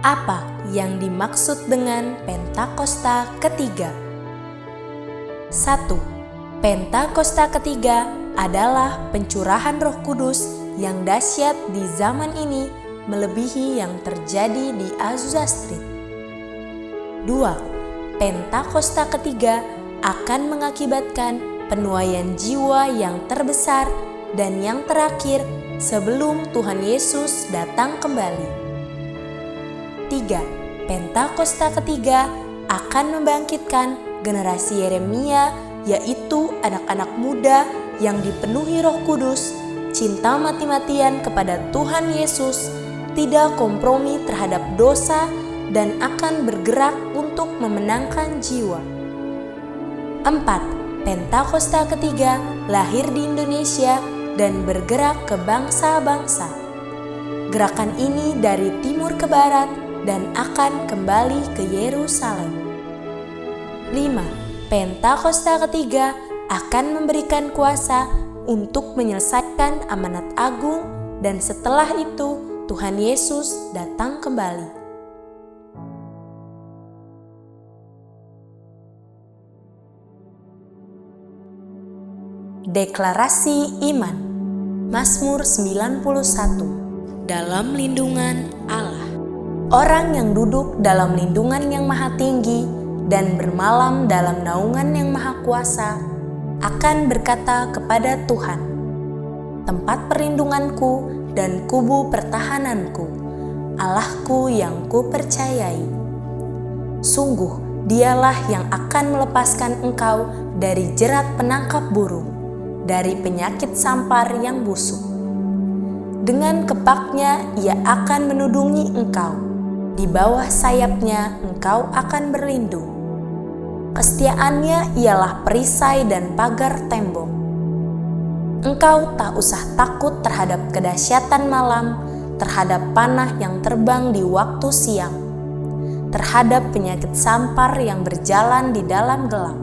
Apa yang dimaksud dengan Pentakosta ketiga? 1. Pentakosta ketiga adalah pencurahan Roh Kudus yang dahsyat di zaman ini melebihi yang terjadi di Azusa Street. 2. Pentakosta ketiga akan mengakibatkan penuaian jiwa yang terbesar dan yang terakhir sebelum Tuhan Yesus datang kembali. 3. Pentakosta ketiga akan membangkitkan generasi Yeremia, yaitu anak-anak muda yang dipenuhi Roh Kudus, cinta mati-matian kepada Tuhan Yesus, tidak kompromi terhadap dosa, dan akan bergerak untuk memenangkan jiwa. 4. Pentakosta ketiga lahir di Indonesia dan bergerak ke bangsa-bangsa. Gerakan ini dari timur ke barat dan akan kembali ke Yerusalem. 5. Pentakosta ketiga akan memberikan kuasa untuk menyelesaikan amanat agung, dan setelah itu Tuhan Yesus datang kembali. Deklarasi Iman. Mazmur 91. Dalam lindungan Allah. Orang yang duduk dalam lindungan yang maha tinggi dan bermalam dalam naungan yang maha kuasa akan berkata kepada Tuhan, tempat perlindunganku dan kubu pertahananku, Allahku yang kupercayai. Sungguh dialah yang akan melepaskan engkau dari jerat penangkap burung, dari penyakit sampar yang busuk. Dengan kepaknya ia akan menudungi engkau, di bawah sayapnya engkau akan berlindung. Kesetiaannya ialah perisai dan pagar tembok. Engkau tak usah takut terhadap kedahsyatan malam, terhadap panah yang terbang di waktu siang, terhadap penyakit sampar yang berjalan di dalam gelap,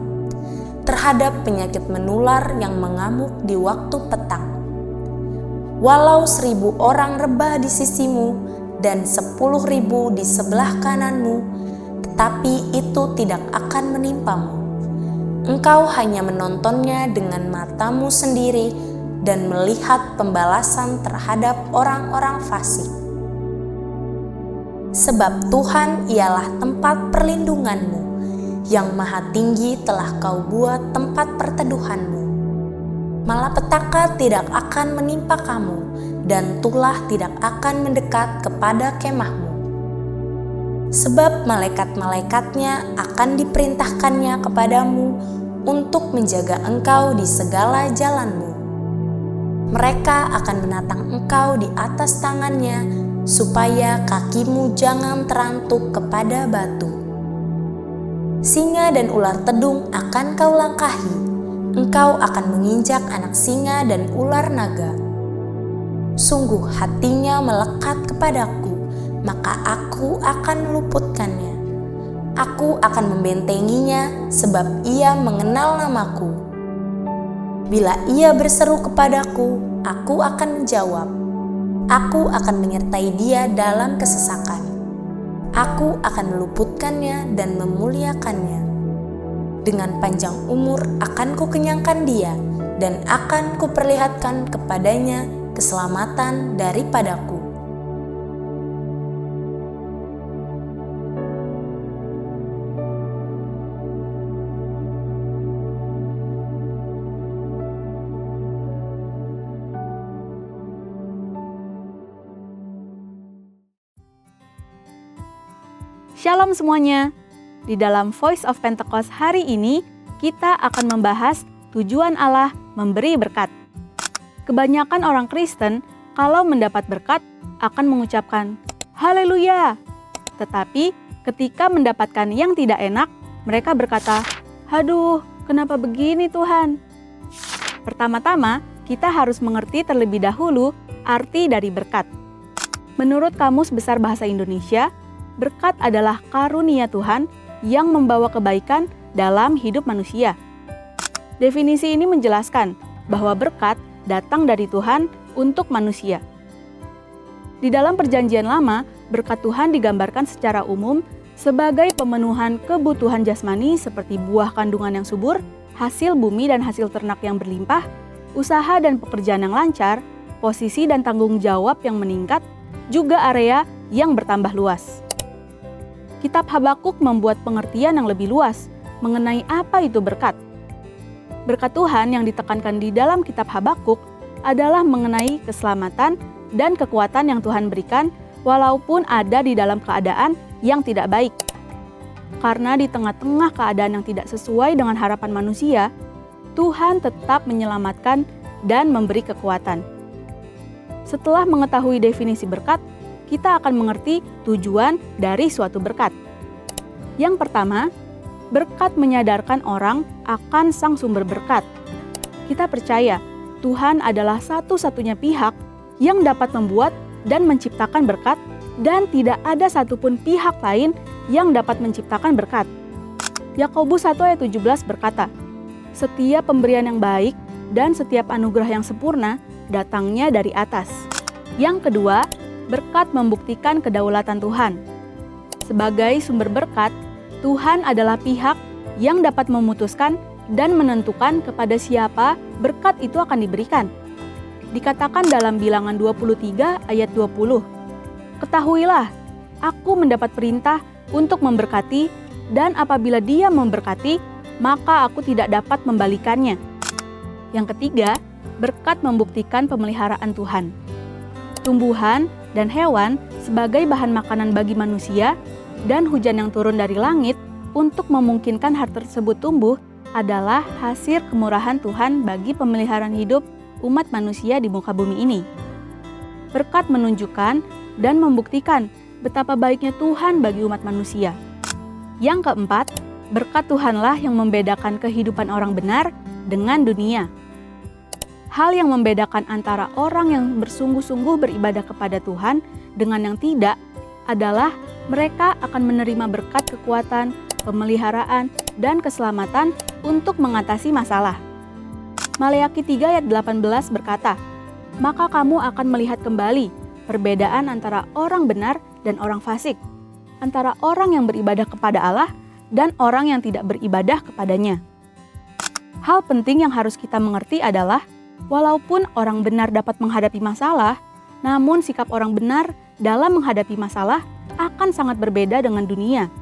terhadap penyakit menular yang mengamuk di waktu petang. Walau 1.000 orang rebah di sisimu dan 10.000 di sebelah kananmu, tetapi itu tidak akan menimpamu. Engkau hanya menontonnya dengan matamu sendiri dan melihat pembalasan terhadap orang-orang fasik. Sebab Tuhan ialah tempat perlindunganmu, yang maha tinggi telah kau buat tempat perteduhanmu. Malapetaka tidak akan menimpa kamu, dan tulah tidak akan mendekat kepada kemahmu. Sebab malaikat-malaikatnya akan diperintahkannya kepadamu untuk menjaga engkau di segala jalanmu. Mereka akan menatang engkau di atas tangannya, supaya kakimu jangan terantuk kepada batu. Singa dan ular tedung akan kau langkahi, engkau akan menginjak anak singa dan ular naga. Sungguh hatinya melekat kepadaku, maka aku akan meluputkannya. Aku akan membentenginya, sebab ia mengenal namaku. Bila ia berseru kepadaku, aku akan menjawab. Aku akan menyertai dia dalam kesesakan. Aku akan meluputkannya dan memuliakannya. Dengan panjang umur akan kukenyangkan dia, dan akan kuperlihatkan kepadanya keselamatan daripadaku. Shalom semuanya. Di dalam Voice of Pentecost hari ini, kita akan membahas tujuan Allah memberi berkat. Kebanyakan orang Kristen kalau mendapat berkat akan mengucapkan haleluya. Tetapi ketika mendapatkan yang tidak enak, mereka berkata, "Aduh, kenapa begini Tuhan?" Pertama-tama, kita harus mengerti terlebih dahulu arti dari berkat. Menurut Kamus Besar Bahasa Indonesia, berkat adalah karunia Tuhan yang membawa kebaikan dalam hidup manusia. Definisi ini menjelaskan bahwa berkat datang dari Tuhan untuk manusia. Di dalam Perjanjian Lama, berkat Tuhan digambarkan secara umum sebagai pemenuhan kebutuhan jasmani seperti buah kandungan yang subur, hasil bumi dan hasil ternak yang berlimpah, usaha dan pekerjaan yang lancar, posisi dan tanggung jawab yang meningkat, juga area yang bertambah luas. Kitab Habakuk membuat pengertian yang lebih luas mengenai apa itu berkat. Berkat Tuhan yang ditekankan di dalam kitab Habakuk adalah mengenai keselamatan dan kekuatan yang Tuhan berikan walaupun ada di dalam keadaan yang tidak baik. Karena di tengah-tengah keadaan yang tidak sesuai dengan harapan manusia, Tuhan tetap menyelamatkan dan memberi kekuatan. Setelah mengetahui definisi berkat, kita akan mengerti tujuan dari suatu berkat. Yang pertama, berkat menyadarkan orang akan sang sumber berkat. Kita percaya Tuhan adalah satu-satunya pihak yang dapat membuat dan menciptakan berkat, dan tidak ada satupun pihak lain yang dapat menciptakan berkat. Yakobus 1 ayat 17 berkata, "Setiap pemberian yang baik dan setiap anugerah yang sempurna datangnya dari atas." Yang kedua, berkat membuktikan kedaulatan Tuhan. Sebagai sumber berkat, Tuhan adalah pihak yang dapat memutuskan dan menentukan kepada siapa berkat itu akan diberikan. Dikatakan dalam Bilangan 23 ayat 20, "Ketahuilah, aku mendapat perintah untuk memberkati, dan apabila Dia memberkati, maka aku tidak dapat membalikannya." Yang ketiga, berkat membuktikan pemeliharaan Tuhan. Tumbuhan dan hewan sebagai bahan makanan bagi manusia, dan hujan yang turun dari langit untuk memungkinkan hal tersebut tumbuh adalah hasil kemurahan Tuhan bagi pemeliharaan hidup umat manusia di muka bumi ini. Berkat menunjukkan dan membuktikan betapa baiknya Tuhan bagi umat manusia. Yang keempat, berkat Tuhanlah yang membedakan kehidupan orang benar dengan dunia. Hal yang membedakan antara orang yang bersungguh-sungguh beribadah kepada Tuhan dengan yang tidak adalah mereka akan menerima berkat kekuatan, pemeliharaan, dan keselamatan untuk mengatasi masalah. Maleakhi 3 ayat 18 berkata, "Maka kamu akan melihat kembali perbedaan antara orang benar dan orang fasik, antara orang yang beribadah kepada Allah dan orang yang tidak beribadah kepadanya." Hal penting yang harus kita mengerti adalah, walaupun orang benar dapat menghadapi masalah, namun sikap orang benar dalam menghadapi masalah akan sangat berbeda dengan dunia.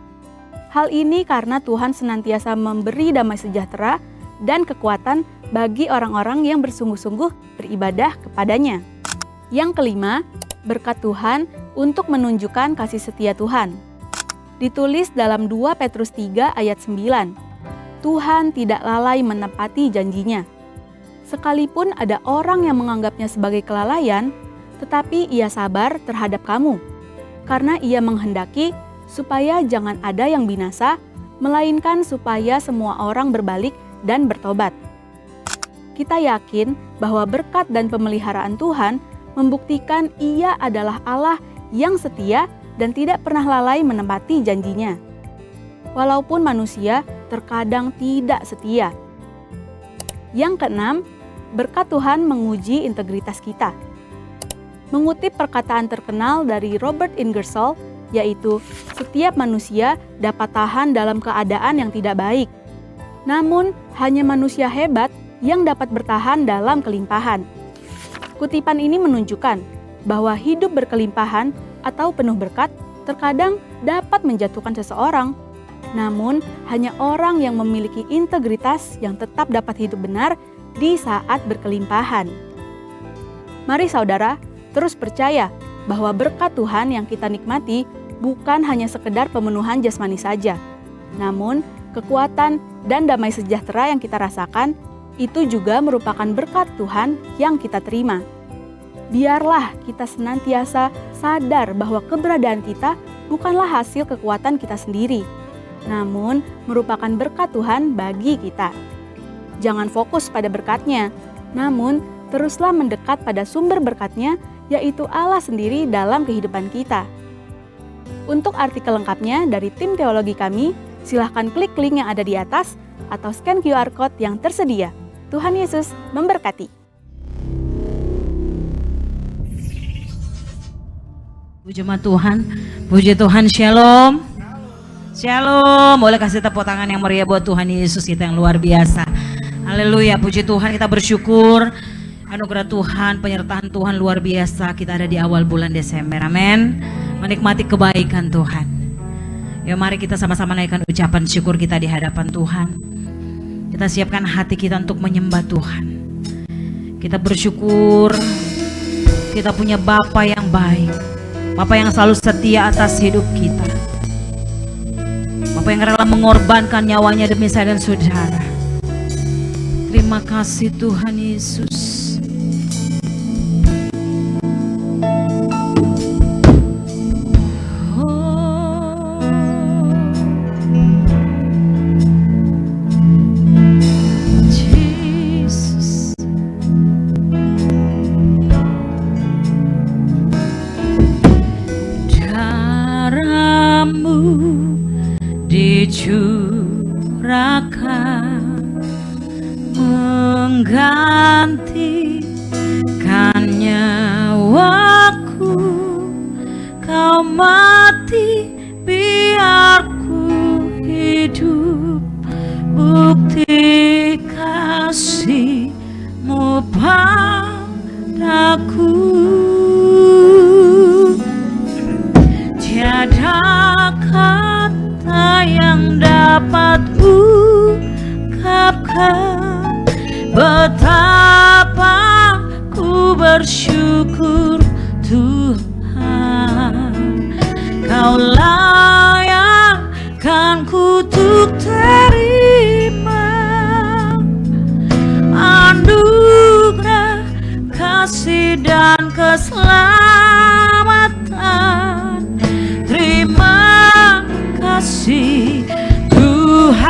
Hal ini karena Tuhan senantiasa memberi damai sejahtera dan kekuatan bagi orang-orang yang bersungguh-sungguh beribadah kepadanya. Yang kelima, berkat Tuhan untuk menunjukkan kasih setia Tuhan. Ditulis dalam 2 Petrus 3 ayat 9, "Tuhan tidak lalai menepati janjinya. Sekalipun ada orang yang menganggapnya sebagai kelalaian, tetapi ia sabar terhadap kamu, karena ia menghendaki supaya jangan ada yang binasa, melainkan supaya semua orang berbalik dan bertobat." Kita yakin bahwa berkat dan pemeliharaan Tuhan membuktikan Ia adalah Allah yang setia dan tidak pernah lalai menepati janjinya. Walaupun manusia terkadang tidak setia. Yang keenam, berkat Tuhan menguji integritas kita. Mengutip perkataan terkenal dari Robert Ingersoll, yaitu setiap manusia dapat tahan dalam keadaan yang tidak baik. Namun, hanya manusia hebat yang dapat bertahan dalam kelimpahan. Kutipan ini menunjukkan bahwa hidup berkelimpahan atau penuh berkat terkadang dapat menjatuhkan seseorang. Namun, hanya orang yang memiliki integritas yang tetap dapat hidup benar di saat berkelimpahan. Mari saudara, terus percaya bahwa berkat Tuhan yang kita nikmati bukan hanya sekedar pemenuhan jasmani saja. Namun, kekuatan dan damai sejahtera yang kita rasakan itu juga merupakan berkat Tuhan yang kita terima. Biarlah kita senantiasa sadar bahwa keberadaan kita bukanlah hasil kekuatan kita sendiri, namun merupakan berkat Tuhan bagi kita. Jangan fokus pada berkatnya, namun teruslah mendekat pada sumber berkatnya, yaitu Allah sendiri dalam kehidupan kita. Untuk artikel lengkapnya dari tim teologi kami, silahkan klik link yang ada di atas atau scan QR Code yang tersedia. Tuhan Yesus memberkati. Puji Tuhan, puji Tuhan, shalom. Shalom, boleh kasih tepuk tangan yang meriah buat Tuhan Yesus kita yang luar biasa. Haleluya, puji Tuhan, kita bersyukur anugerah Tuhan, penyertaan Tuhan luar biasa. Kita ada di awal bulan Desember, amin. Menikmati kebaikan Tuhan. Ya mari kita sama-sama naikkan ucapan syukur kita di hadapan Tuhan. Kita siapkan hati kita untuk menyembah Tuhan. Kita bersyukur kita punya Bapa yang baik, Bapa yang selalu setia atas hidup kita, Bapa yang rela mengorbankan nyawanya demi saya dan saudara. Terima kasih Tuhan Yesus. Curahkan menggantikan nyawaku, kau mati biar ku hidup, bukti kasih-Mu padaku. Tiada kata yang dapat ungkapkan betapa ku bersyukur Tuhan. Kau layakkan ku untuk terima anugerah kasih dan keselamatan. Terima kasih Tuhan.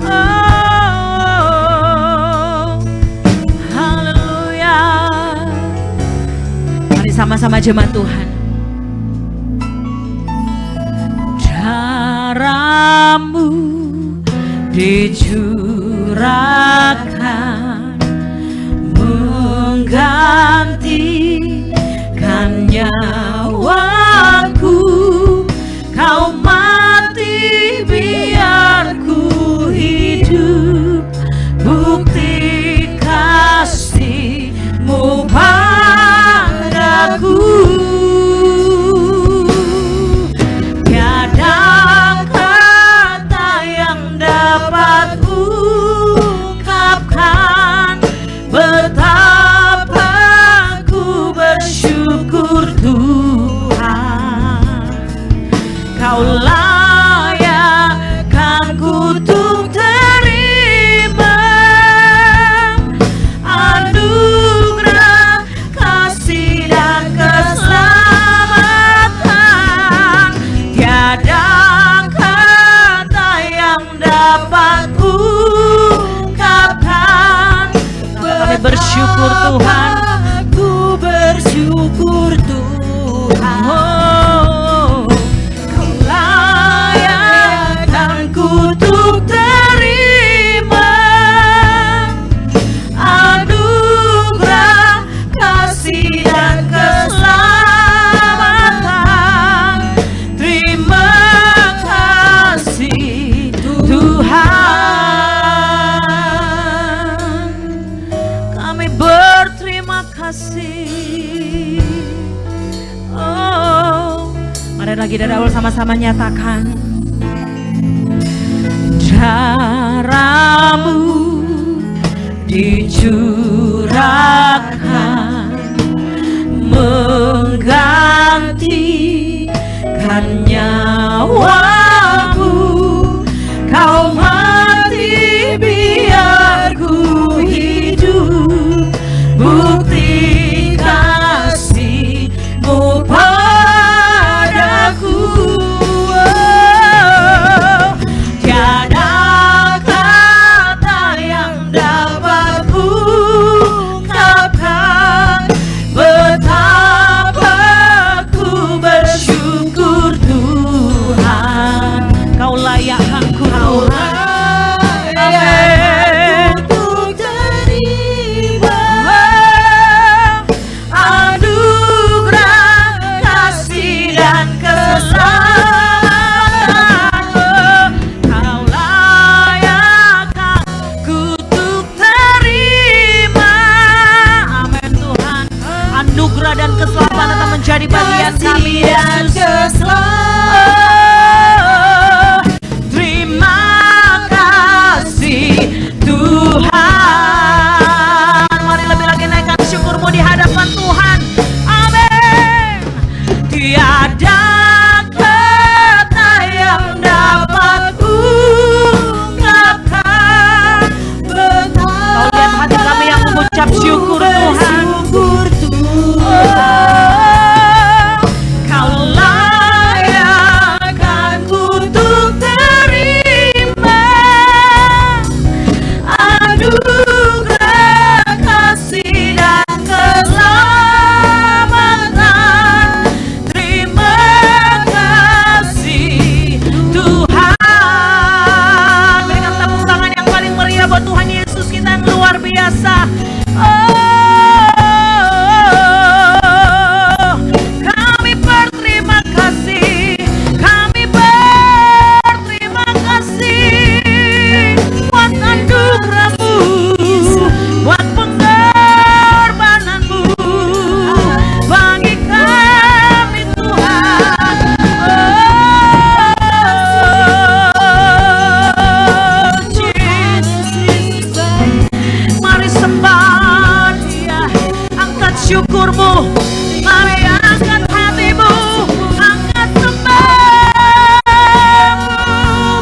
Oh, haleluya. Mari sama-sama jemaat Tuhan. Darah-Mu dicurahkan menggantikan nyawaku, kau mati biar ku hidup, bukti kasih-Mu padaku. Tiada kata yang dapat ungkapkan betapa ku bersyukur Tuhan. Kau layakkan ku untuk terima anugerah kasih dan keselamatan. Tiada kata yang dapat ungkapkan. Kami bersyukur Tuhan. Ku bersyukur Tuhan. Oh, Kau layakkan ku untuk terima anugerah kasih dan keselamatan. Terima kasih Tuhan. Kami berterima kasih. Oh, mari lagi dari awal sama-sama nyatakan. Darah-Mu dicurahkan menggantikan nyawaku, kau mati biar ku hidup, bukti kasih-Mu padaku. Oh, tiada kata kemuliaan kami Yesus. Terima kasih Tuhan. Mari lebih lagi naikkan syukurmu di hadapan Tuhan. Amin. Tiada kata yang dapat ungkapkan betapa. Kau lihat hati kami yang mengucap syukur Tuhan. Kau layak untuk terima anugerah kasih dan keselamatan. Terima kasih Tuhan. Berikan tepuk tangan yang paling meriah buat Tuhan Yesus kita yang luar biasa. Kami berterima kasih, kami berterima kasih buat anugerah-Mu, buat pengorbanan-Mu bagi kami Tuhan. Mari sembah Dia, angkat syukurmu, mari angkat hatimu, angkat sembahmu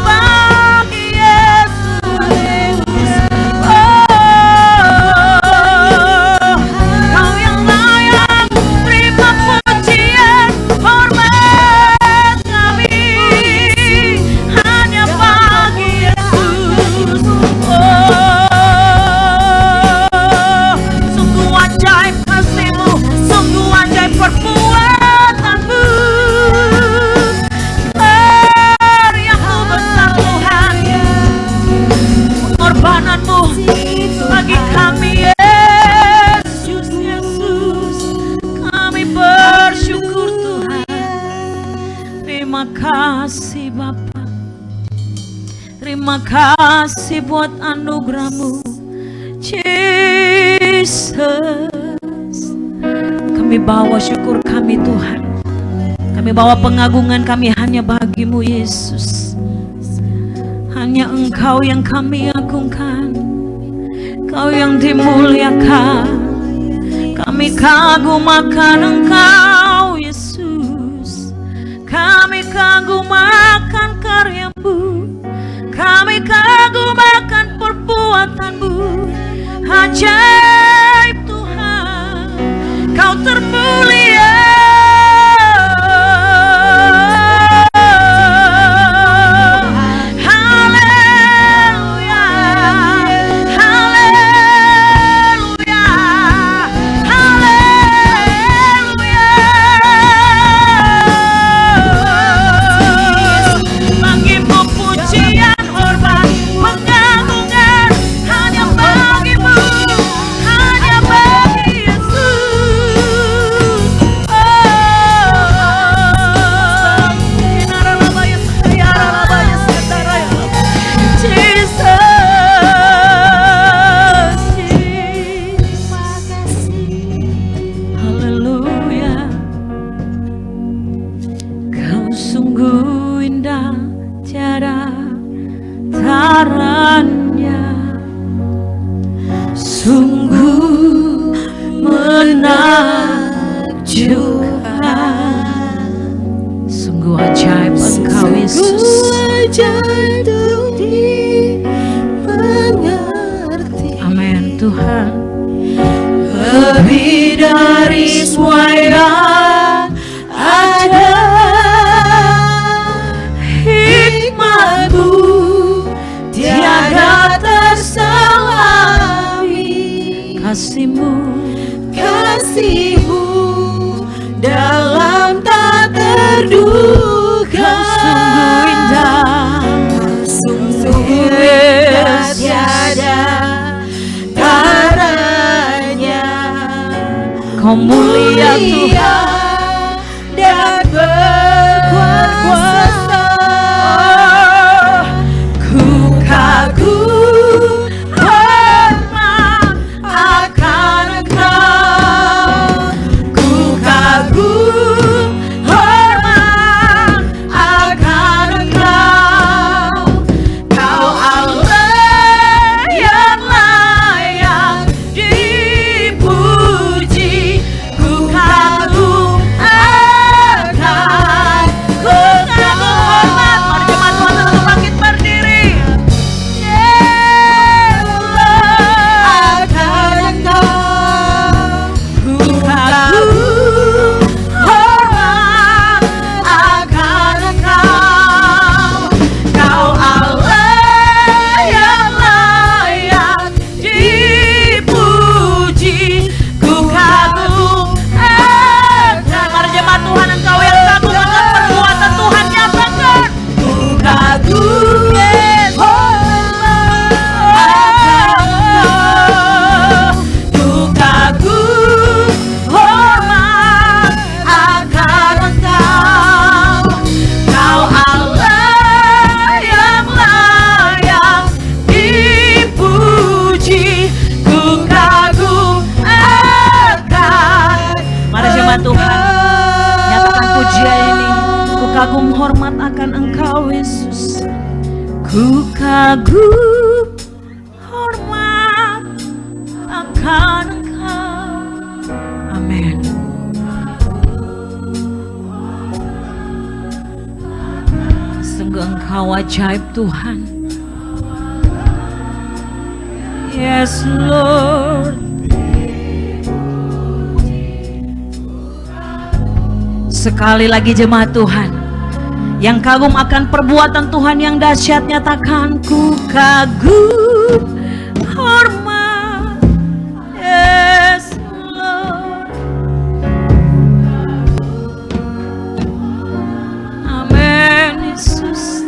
bagi Yesus. Kau yang layak terima pujian, hormat kami hanya bagi Yesus. Sungguh ajaib kasih-Mu, sungguh ajaib perbuatan-Mu. Karya-Mu besar Tuhan, pengorbanan-Mu bagi kami Yesus, Yesus. Kami bersyukur Tuhan. Terima kasih Bapa. Terima kasih buat anugerah-Mu Jesus. Kami bawa syukur kami Tuhan. Kami bawa pengagungan kami hanya bagi-Mu Yesus. Hanya Engkau yang kami agungkan, Kau yang dimuliakan. Kami kagum akan Engkau Yesus. Kami kagum akan karya-Mu, kami kagum akan perbuatan-Mu. Ajaib Tuhan, Kau termulia. Haleluya, haleluya, haleluya. Bagi-Mu pujian, hormat, pengagungan hanya bagi-Mu, hanya bagi Yesus. Haleluya. Kau sungguh indah, tiada taranya. Sungguh menakjubkan. Sungguh ajaib Engkau Yesus. Amin Tuhan. Lebih dari semua yang ada, hikmat-Mu tiada terselami. Kasih-Mu dalam tak terduga. Sungguh indah, sungguh indah, tiada taranya. Kau mulia Tuhan dan berkuasa. Ku kagum hormat akan Engkau. Ku kagum kagum hormat akan Engkau Yesus. Ku kagum hormat akan Engkau. Amin. Sungguh Engkau ajaib Tuhan. Yes Lord. Sekali lagi jemaat Tuhan yang kagum akan perbuatan Tuhan yang dahsyat, nyatakan ku kagum hormat. Yes Lord. Amin Yesus.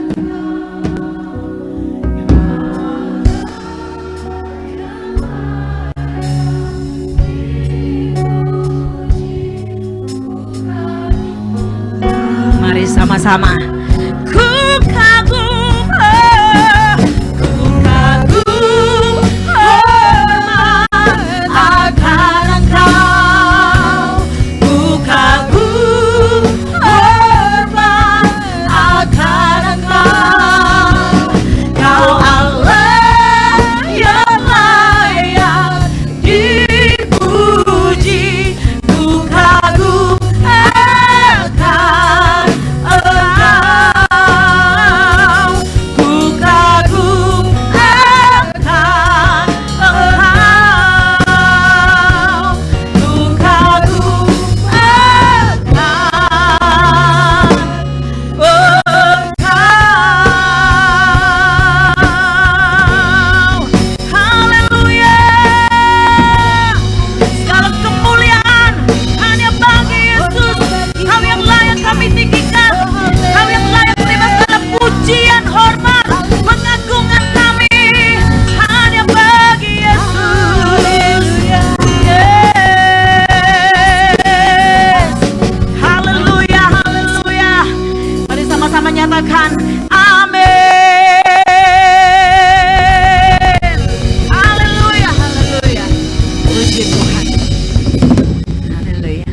Mari sama-sama. Ku kagum, ku kagum hormat akan Engkau. Ku kagum hormat akan Engkau. Kau Allah yang layak dipuji. Ku kagum akan menyatakan amin. Haleluya, haleluya. Puji Tuhan. Haleluya.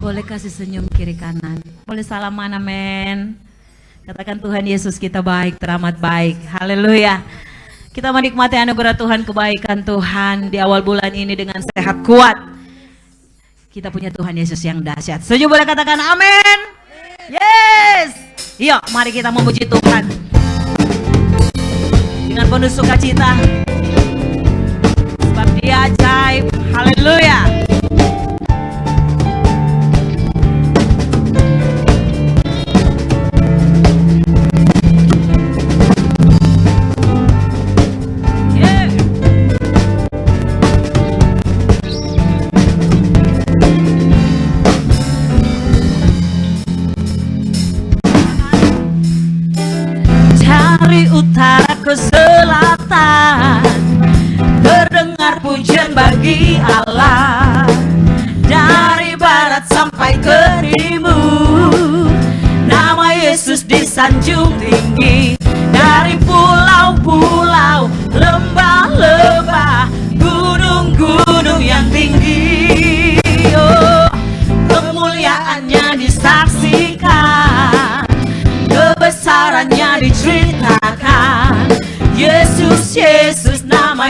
Boleh kasih senyum kiri kanan. Boleh salaman, amin. Katakan Tuhan Yesus kita baik, teramat baik. Haleluya. Kita menikmati anugerah Tuhan, kebaikan Tuhan di awal bulan ini dengan sehat kuat. Kita punya Tuhan Yesus yang dahsyat. Setuju boleh katakan amin. Yes. Yuk mari kita memuji Tuhan dengan penuh sukacita, sebab Dia ajaib. Haleluya. Utara ke selatan terdengar pujian bagi Allah, dari barat sampai ke timur nama Yesus disanjung tinggi, dari pulau-pulau, lembah-lembah, gunung-gunung yang tinggi. Oh, kemuliaannya disaksikan, kebesarannya diceritakan. Yesus, Yesus, nama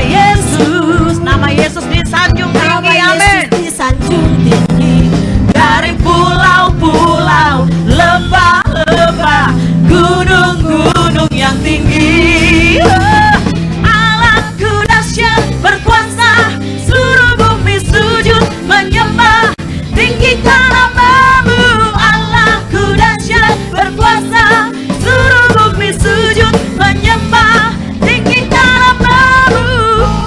Yesus disanjung tinggi. Amin. Disanjung tinggi, dari pulau-pulau, lembah-lembah, gunung-gunung yang tinggi. Oh, Allahku dahsyat berkuasa, seluruh bumi sujud menyembah, tinggikan namamu. Allahku dahsyat berkuasa, seluruh bumi sujud menyembah, tinggikan namamu.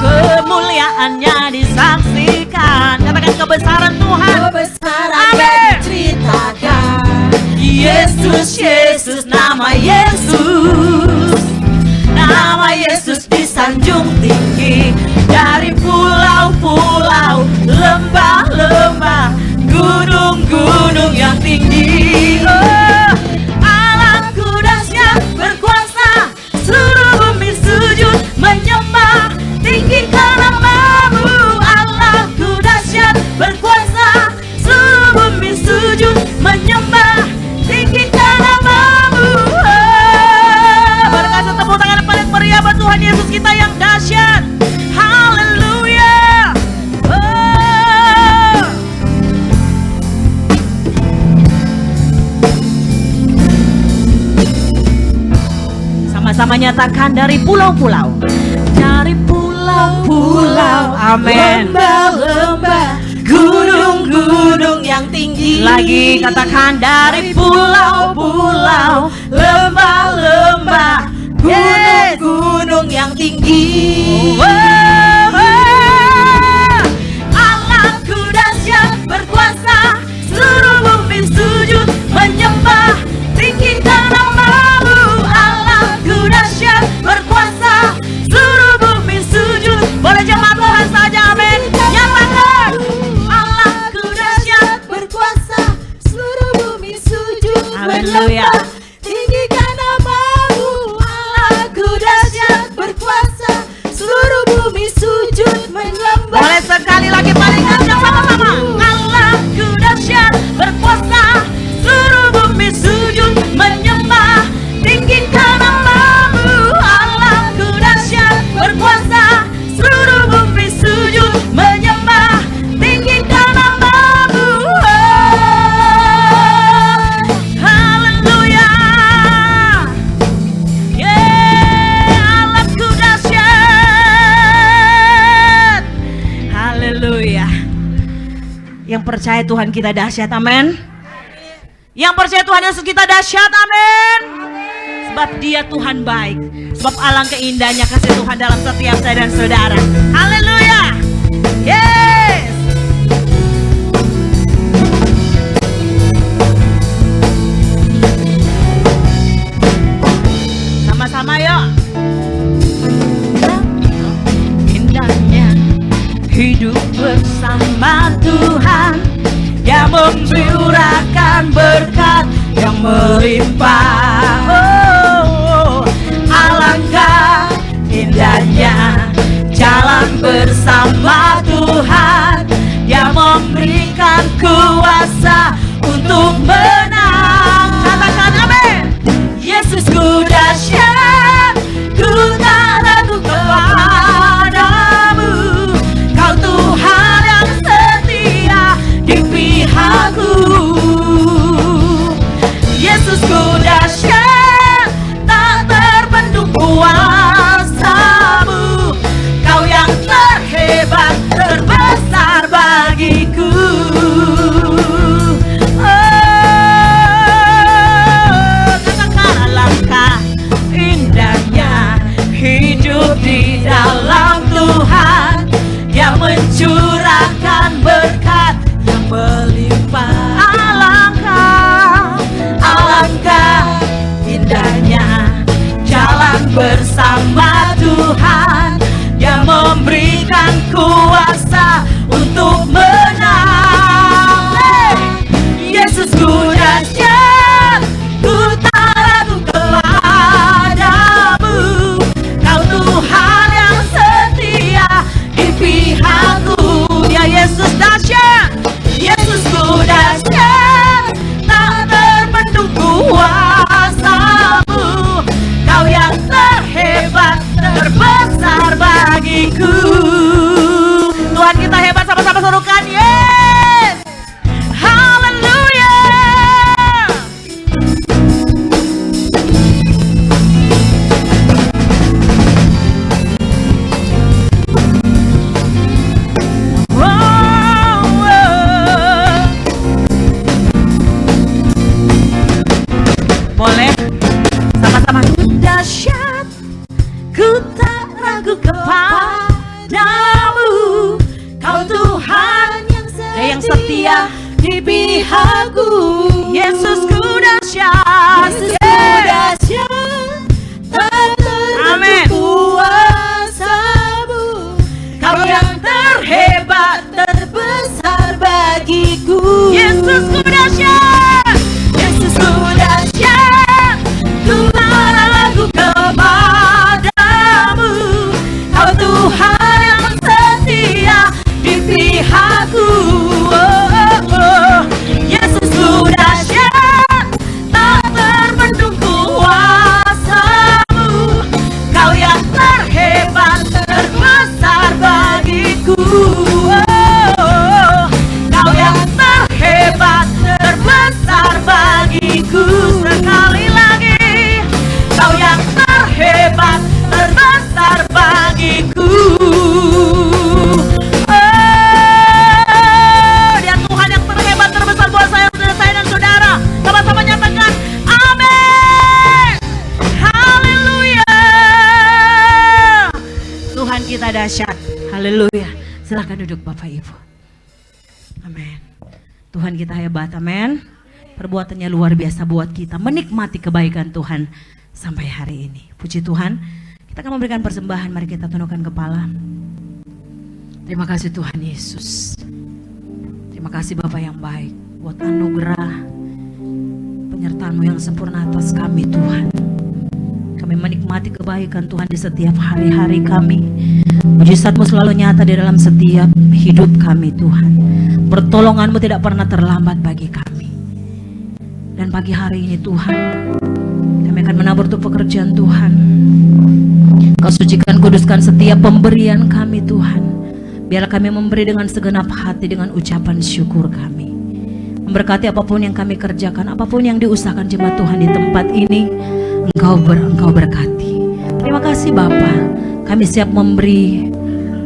Kemuliaannya disaksikan, katakan kebesaran Tuhan, kebesarannya diceritakan. Yesus, Yesus, nama Yesus disanjung tinggi, dari pulau-pulau, lembah-lembah, gunung-gunung yang tinggi. Oh, Allahku dahsyat berkuasa, seluruh bumi sujud menyembah, tinggikan namamu. Allahku dahsyat berkuasa, seluruh bumi sujud menyembah, tinggikan namamu. menyatakan dari pulau-pulau. Dari pulau-pulau. Amin. Lembah-lembah, gunung-gunung yang tinggi. Lagi katakan dari pulau-pulau, Lembah-lembah, gunung-gunung yang tinggi. Allahku dahsyat berkuasa, seluruh bumi sujud menyembah, tinggikan namamu. Allahku dahsyat berkuasa, seluruh bumi sujud. Boleh jemaat Tuhan saja, amin. Nyatakan, Allahku dahsyat Berkuasa, seluruh bumi sujud Haleluya. menyembah, tinggikan namamu. Allahku dahsyat berkuasa, seluruh bumi sujud menyembah. Boleh sekali lagi paling kencang sama-sama. Allahku dahsyat berkuasa, seluruh bumi sujud menyembah, tinggikan namamu. Allahku dahsyat berkuasa, seluruh bumi sujud menyembah, tinggikan namamu. Haleluya. Allahku dahsyat. Haleluya. Yang percaya Tuhan kita dahsyat, amin. Yang percaya Tuhan Yesus kita dahsyat, amin. Sebab Dia Tuhan baik. Sebab alangkah indahnya kasih Tuhan dalam setiap saya dan saudara. Haleluya. Yes. Sama-sama yuk. Indahnya hidup bersama Tuhan, yang memberikan berkat yang melimpah. Oh, alangkah indahnya jalan bersama Tuhan, yang memberikan kuasa untuk menang. Katakan amin. Yesusku dahsyat, ku tak ragu kepadamu. Kau Tuhan yang setia di pihakku. Yesusku dahsyat, tak terbendung kuasamu. Kau yang terhebat, terbesar bagiku. Katakan alangkah indahnya hidup di dalam Tuhan, yang mencurahkan berkat yang melimpah. Alangkah indahnya jalan bersama Tuhan, yang memberikan kuasa untuk menang. Yesusku dahsyat, ku tak ragu kepadamu. Kau Tuhan yang setia di pihakku. Ya Yesus dahsyat, Yesusku dahsyat, tak terbendung kuasamu. Kau yang terhebat, terbesar bagiku. Tuhan kita hebat, sama-sama serukan yes. Haleluya. Boleh sama-sama. Dahsyat, ku tak ragu kepadamu. Kau Tuhan yang setia di pihakku. Yesusku dahsyat, Yesusku dahsyat, tak Amin. terbendung kuasamu. Kau yang terhebat, terbesar bagiku. Yesusku dahsyat, Yesusku dahsyat, ku tak ragu kepadamu. Kau Tuhan yang setia di pihakku. Yesusku dahsyat, tak terbendung kita dahsyat. Haleluya. Silahkan duduk Bapak Ibu. Amin. Tuhan kita hebat, amin. Perbuatannya luar biasa buat kita, menikmati kebaikan Tuhan sampai hari ini. Puji Tuhan. Kita akan memberikan persembahan, mari kita tundukkan kepala. Terima kasih Tuhan Yesus. Terima kasih Bapa yang baik buat anugerah penyertaan-Mu yang sempurna atas kami Tuhan. Kami menikmati kebaikan Tuhan di setiap hari-hari kami. Mujizat-Mu selalu nyata di dalam setiap hidup kami Tuhan. Pertolongan-Mu tidak pernah terlambat bagi kami. Dan pagi hari ini Tuhan, kami akan menabur untuk pekerjaan Tuhan. Kau sucikan, kuduskan setiap pemberian kami Tuhan. Biar kami memberi dengan segenap hati, dengan ucapan syukur kami. Memberkati apapun yang kami kerjakan, apapun yang diusahakan jemaat Tuhan di tempat ini, Engkau berkati. Terima kasih Bapa. Kami siap memberi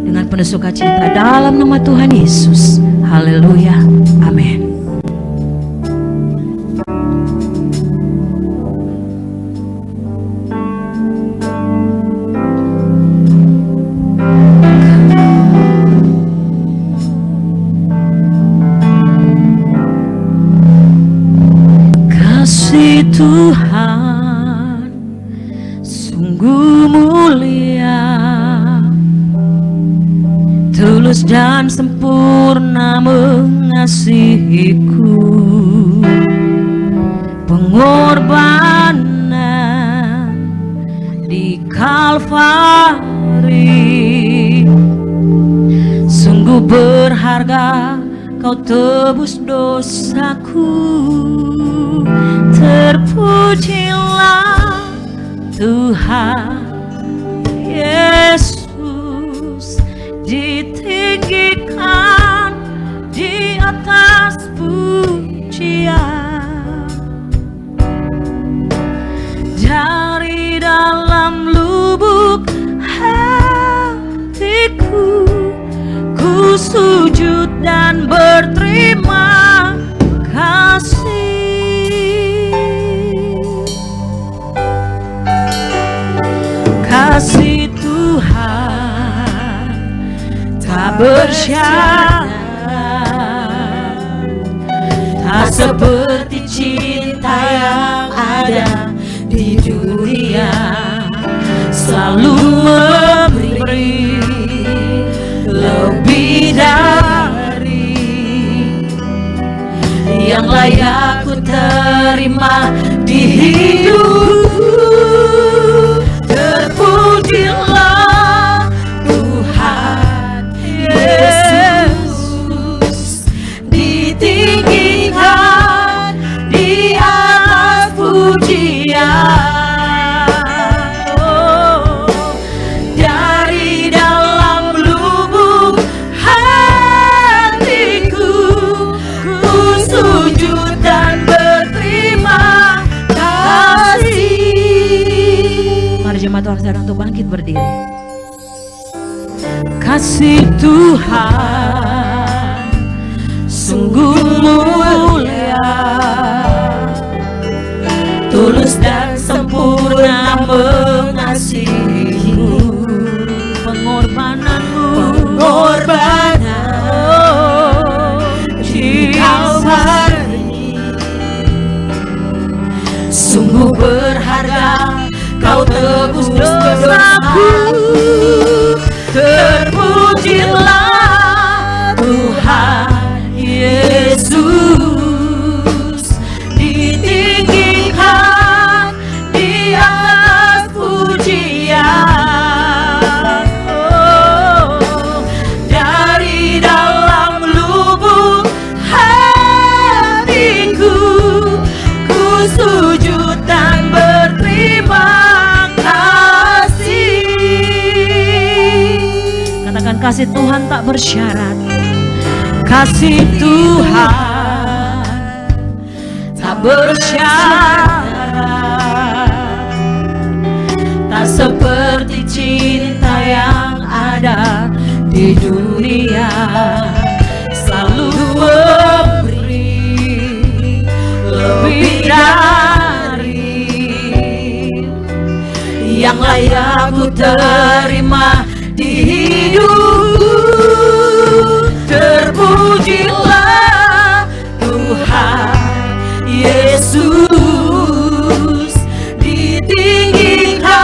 dengan penuh sukacita dalam nama Tuhan Yesus. Haleluya. Amin. Kasih Tuhan sungguh mulia, tulus dan sempurna mengasihiku. Pengorbanan di Kalvari sungguh berharga, Kau tebus dosaku. Terpujilah Tuhan Yesus, ditinggikan di atas pujian. Dari dalam lubuk hatiku, ku sujud dan berterima kasih. Kasih Tuhan tak bersyarat, tak seperti cinta yang ada di dunia. Selalu memberi lebih dari yang layak ku terima di hidupku. Terpujilah Tuhan Yesus, ditinggikan di atas pujian. Dari dalam lubuk hatiku, ku sujud dan berterima kasih. Mari jemaat Tuhan sedang untuk bangkit berdiri. Kasih Tuhan sungguh mulia, tulus dan sempurna mengasihimu. Pengorbanan-Mu di Kalvari sungguh berharga, Kau tebus dosaku. Terpujilah Tuhan Yesus, ditinggikan di atas pujian. Dari dalam lubuk hatiku, ku sujud dan berterima kasih. Katakan, kasih Tuhan tak bersyarat. Kasih Tuhan tak bersyarat, tak seperti cinta yang ada di dunia. Selalu memberi lebih dari yang layak ku terima di hidupku. Terpujilah Tuhan Yesus, ditinggikan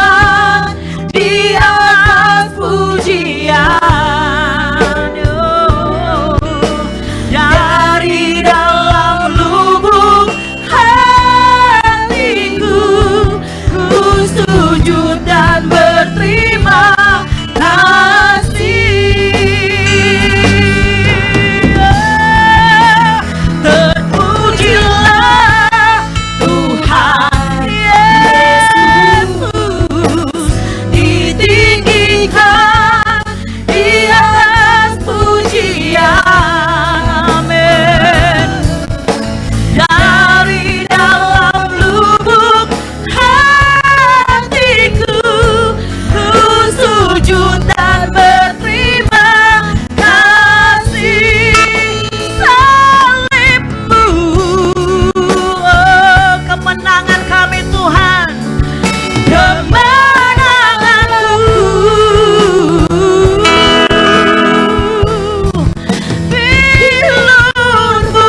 di atas pujian. Dari dalam lubuk hatiku, ku sujud dan berterima kasih. Terpujilah Tuhan Yesus, ditinggikan di atas pujian. Amin. Dari dalam lubuk hatiku, ku sujud dan berterima kasih. Salibmu, oh, kemenangan kami Tuhan, kemenanganku. Bilurmu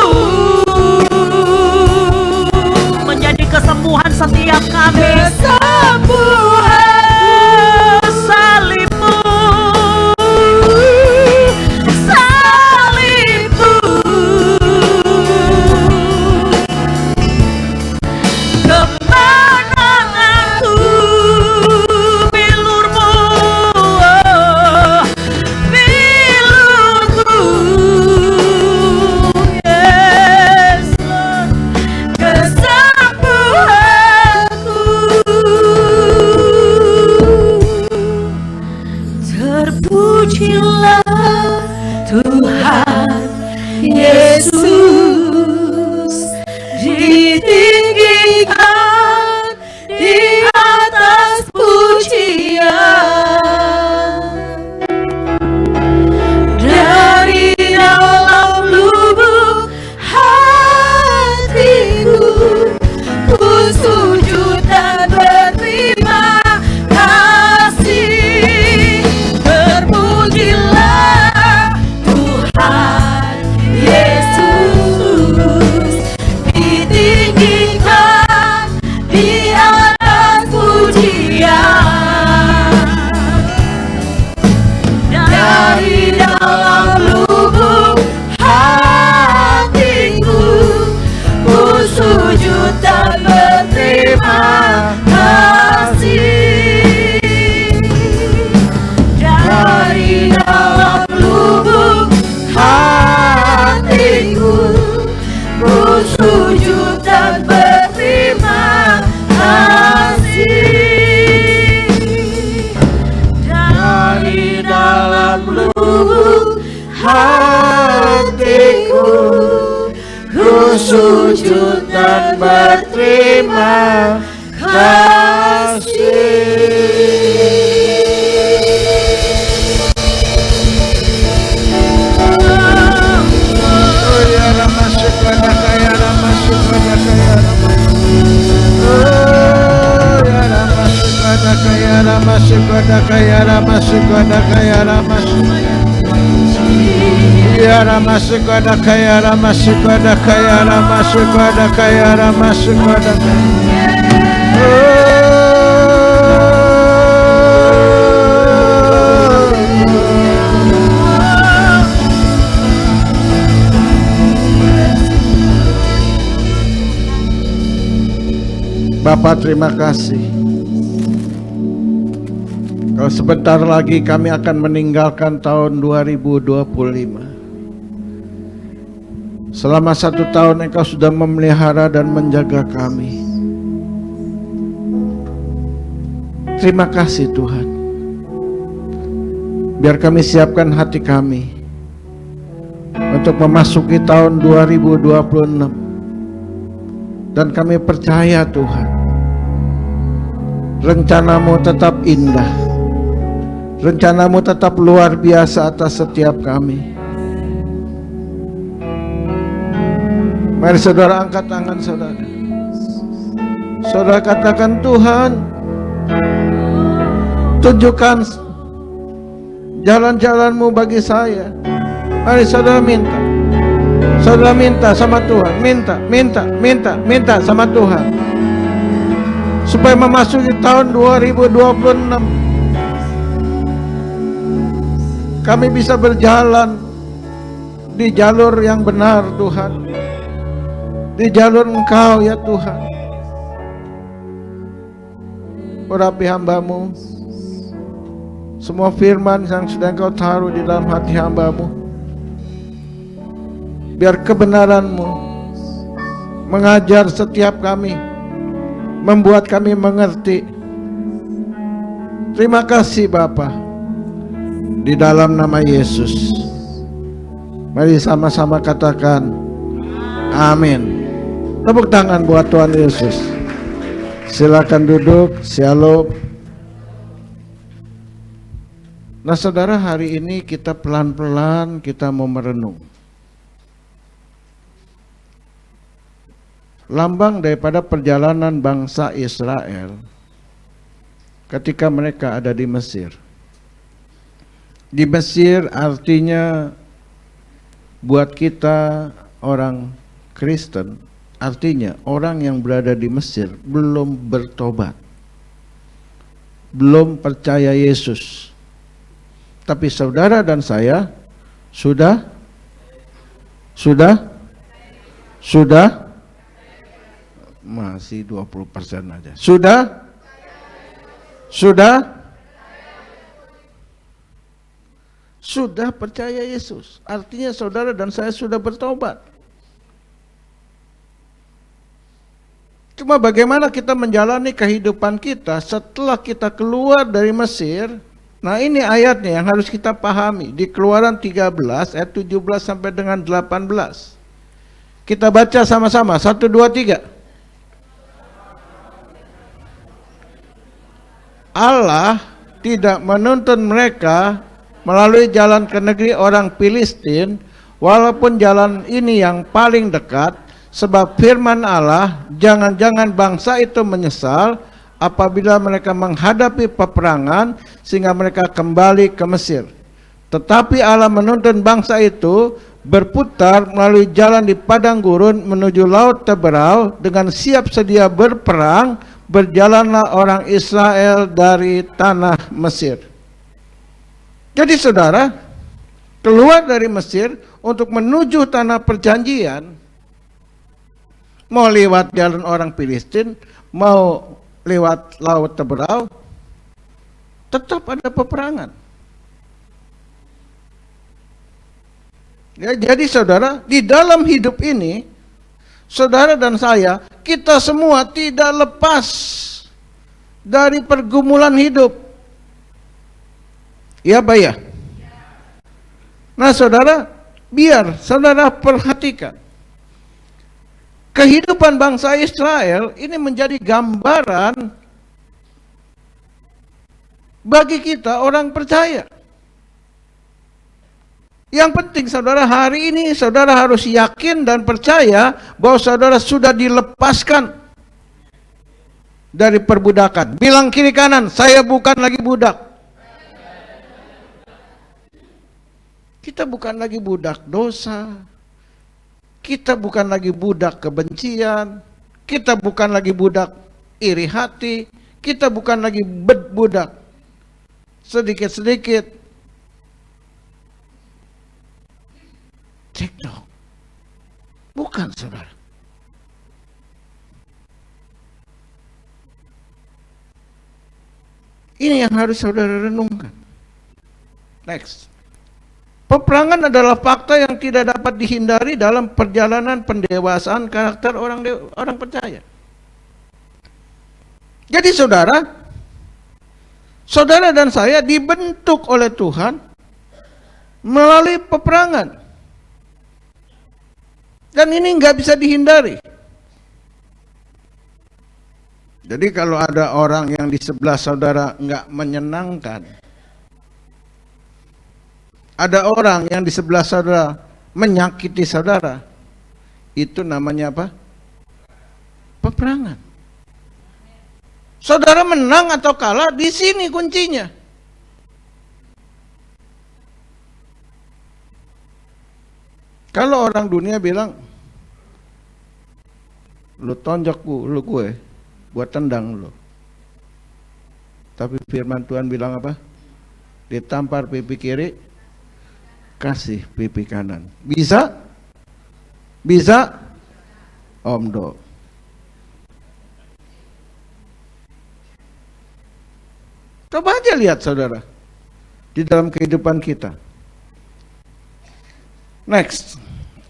menjadi kesembuhan setiap kami. Kesembuhan salibmu, salibmu, kemenanganku. Bilurmu, oh, bilurku, yes, Lord, kesembuhanku. Terpujilah Tuhan Yesus, ditinggikan di atas pujian. Dari dalam lubuk hatiku, ku sujud dan berterima kasih. Terpujilah Tuhan Yesus, ditinggikan di atas pujian. Dari dalam lubuk hatiku, ku sujud dan berterima kasih. Dari dalam lubuk hatiku, ku sujud dan berterima kasih. Dari dalam lubuk hatiku, ku sujud dan berterima Bapak, terima kasih. Kalau sebentar lagi kami akan meninggalkan tahun 2025. Selama 1 tahun Engkau sudah memelihara dan menjaga kami. Terima kasih Tuhan. Biar kami siapkan hati kami untuk memasuki tahun 2026. Dan kami percaya Tuhan, rencana-Mu tetap indah, rencana-Mu tetap luar biasa atas setiap kami. Mari saudara angkat tangan saudara. Saudara katakan, Tuhan, tunjukkan jalan-jalan-Mu bagi saya. Mari saudara minta. Saudara minta sama Tuhan, minta sama Tuhan. Supaya memasuki tahun 2026 kami bisa berjalan di jalur yang benar Tuhan. Di jalur Engkau ya Tuhan. Urapi hamba-Mu. Semua firman yang sudah Engkau taruh di dalam hati hamba-Mu, biar kebenaran-Mu mengajar setiap kami, membuat kami mengerti. Terima kasih Bapa. Di dalam nama Yesus. Mari sama-sama katakan amin. Tepuk tangan buat Tuhan Yesus. Silakan duduk. Shalom. Nah saudara, hari ini kita pelan-pelan kita mau merenung. Lambang daripada perjalanan bangsa Israel ketika mereka ada di Mesir. Di Mesir artinya buat kita orang Kristen, artinya orang yang berada di Mesir belum bertobat, belum percaya Yesus. Tapi saudara dan saya sudah masih 20% aja. Sudah percaya Yesus. Artinya saudara dan saya sudah bertobat. Cuma bagaimana kita menjalani kehidupan kita setelah kita keluar dari Mesir. Nah ini ayatnya yang harus kita pahami. Di Keluaran 13 ayat 17 sampai dengan 18. Kita baca sama-sama. 1, 2, 3. Allah tidak menuntun mereka melalui jalan ke negeri orang Filistin, walaupun jalan ini yang paling dekat, sebab firman Allah, jangan-jangan bangsa itu menyesal apabila mereka menghadapi peperangan sehingga mereka kembali ke Mesir. Tetapi Allah menuntun bangsa itu berputar melalui jalan di padang gurun menuju laut Teberau dengan siap sedia berperang. Berjalanlah orang Israel dari tanah Mesir. Jadi saudara, keluar dari Mesir untuk menuju tanah perjanjian, mau lewat jalan orang Filistin, mau lewat laut Teberau, tetap ada peperangan. Ya, jadi saudara, di dalam hidup ini, saudara dan saya, kita semua tidak lepas dari pergumulan hidup. Ya Pak ya? Nah saudara, biar saudara perhatikan. Kehidupan bangsa Israel ini menjadi gambaran bagi kita orang percaya. Yang penting saudara, hari ini saudara harus yakin dan percaya bahwa saudara sudah dilepaskan dari perbudakan. Bilang kiri kanan, saya bukan lagi budak. Kita bukan lagi budak dosa. Kita bukan lagi budak kebencian. Kita bukan lagi budak iri hati. Kita bukan lagi budak sedikit-sedikit cekcok. Bukan saudara. Ini yang harus saudara renungkan. Next. Peperangan adalah fakta yang tidak dapat dihindari dalam perjalanan pendewasaan karakter orang percaya. Jadi saudara dan saya dibentuk oleh Tuhan melalui peperangan. Dan ini nggak bisa dihindari. Jadi kalau ada orang yang di sebelah saudara nggak menyenangkan, ada orang yang di sebelah saudara menyakiti saudara, itu namanya apa? Peperangan. Saudara menang atau kalah, di sini kuncinya. Kalau orang dunia bilang, lu tonjok lu gue, buat tendang lu. Tapi firman Tuhan bilang apa? Ditampar pipi kiri, kasih pipi kanan. Bisa? Bisa? Omdo. Coba aja lihat saudara, di dalam kehidupan kita. Next,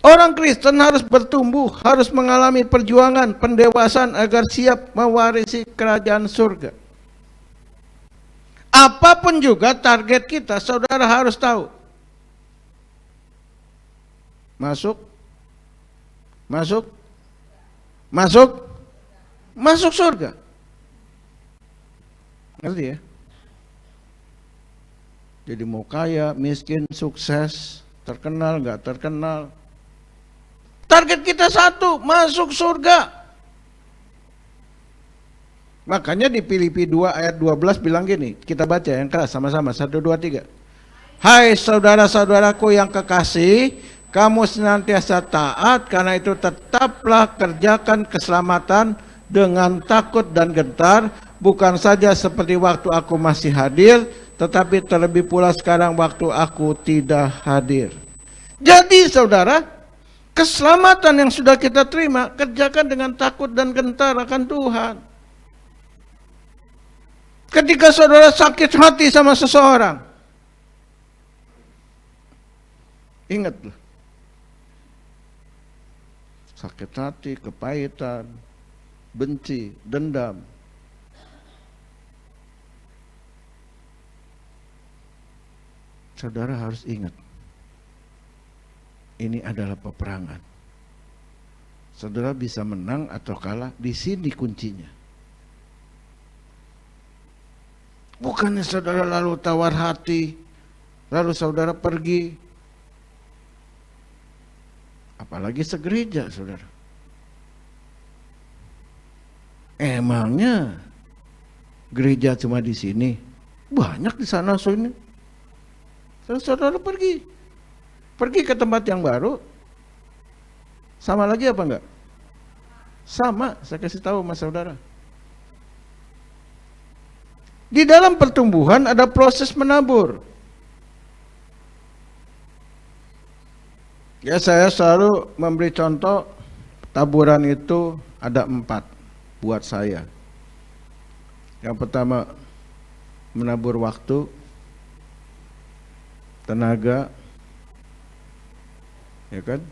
orang Kristen harus bertumbuh, harus mengalami perjuangan, pendewasaan agar siap mewarisi kerajaan surga. Apapun juga target kita, saudara harus tahu. Masuk, masuk, masuk, masuk surga. Ngerti ya? Jadi mau kaya, miskin, sukses, terkenal, nggak terkenal. Target kita satu, masuk surga. Makanya di Filipi 2 ayat 12 bilang gini, kita baca yang keras sama-sama, 1, 2, 3. Hai saudara-saudaraku yang kekasih, kamu senantiasa taat, karena itu tetaplah kerjakan keselamatan dengan takut dan gentar, bukan saja seperti waktu aku masih hadir, tetapi terlebih pula sekarang waktu aku tidak hadir. Jadi saudara, keselamatan yang sudah kita terima, kerjakan dengan takut dan gentar akan Tuhan. Ketika saudara sakit hati sama seseorang, ingat loh, sakit hati, kepahitan, benci, dendam, saudara harus ingat, ini adalah peperangan. Saudara bisa menang atau kalah, di sini kuncinya. Bukannya saudara lalu tawar hati, lalu saudara pergi. Apalagi segereja, saudara. Emangnya gereja cuma di sini? Banyak di sana sini. Saudara pergi ke tempat yang baru, sama lagi apa enggak? Sama, saya kasih tahu sama saudara. Di dalam pertumbuhan ada proses menabur. Ya, saya selalu memberi contoh, taburan itu ada 4 buat saya. Yang pertama, menabur waktu, tenaga, ya kan,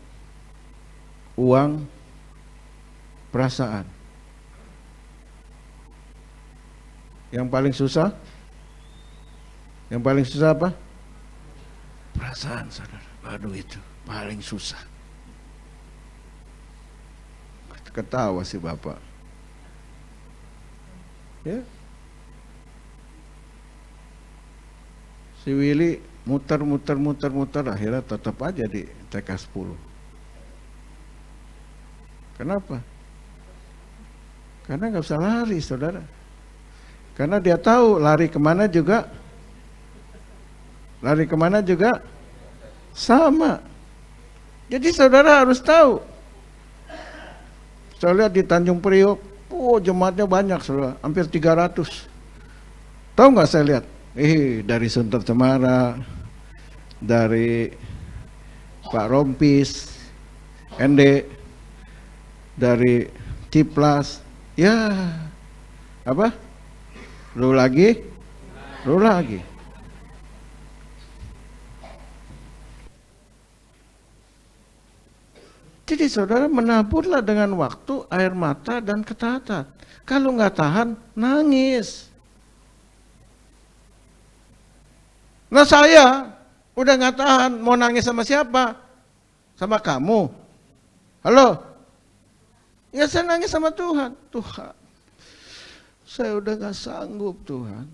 uang, perasaan. Yang paling susah? Yang paling susah apa? Perasaan, saudara. Aduh, itu paling susah. Ketawa si bapak. Ya. Si Willy muter, akhirnya tetap aja di TK 10. Kenapa? Karena nggak bisa lari, saudara. Karena dia tahu lari kemana juga sama. Jadi saudara harus tahu. Saya lihat di Tanjung Priok, jemaatnya banyak, saudara, hampir 300. Tahu nggak saya lihat? Dari Sunter Cemara, dari Pak Rompis, Ende, dari Ciplas, ya apa? Lu lagi. Jadi saudara menaburlah dengan waktu, air mata, dan ketaatan. Kalau nggak tahan, nangis. Nah, saya udah nggak tahan, mau nangis sama siapa? Sama kamu. Halo? Ya, saya nangis sama Tuhan. Tuhan, saya udah gak sanggup, Tuhan.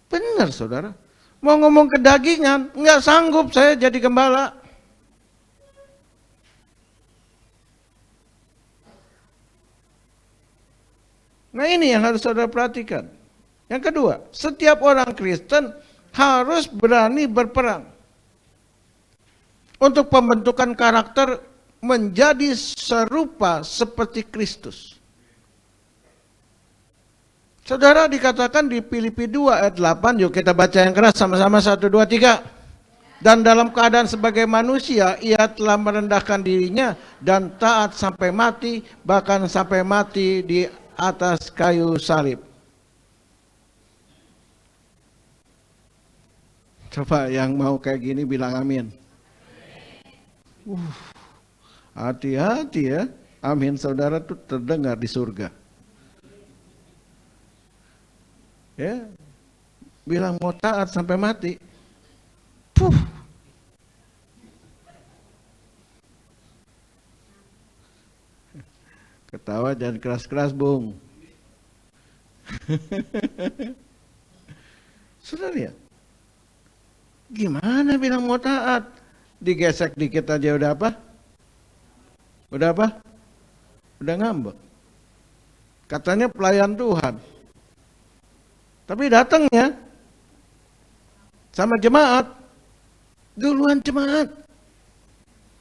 Benar, saudara. Mau ngomong kedagingan, gak sanggup saya jadi gembala. Nah, ini yang harus saudara perhatikan. Yang kedua, setiap orang Kristen harus berani berperang. untuk pembentukan karakter menjadi serupa seperti Kristus. Saudara, dikatakan di Filipi 2 ayat 8, yuk kita baca yang keras sama-sama, 1, 2, 3. Dan dalam keadaan sebagai manusia, ia telah merendahkan dirinya dan taat sampai mati, bahkan sampai mati di atas kayu salib. Coba yang mau kayak gini bilang amin. Hati-hati ya, amin saudara tuh terdengar di surga. Ya, bilang mau taat sampai mati. Ketawa jangan keras-keras, Bung. Sudah lihat? Gimana bilang mau taat? Digesek dikit aja udah apa? Udah apa? Udah ngambek. Katanya pelayan Tuhan. Tapi datangnya sama jemaat. Duluan jemaat.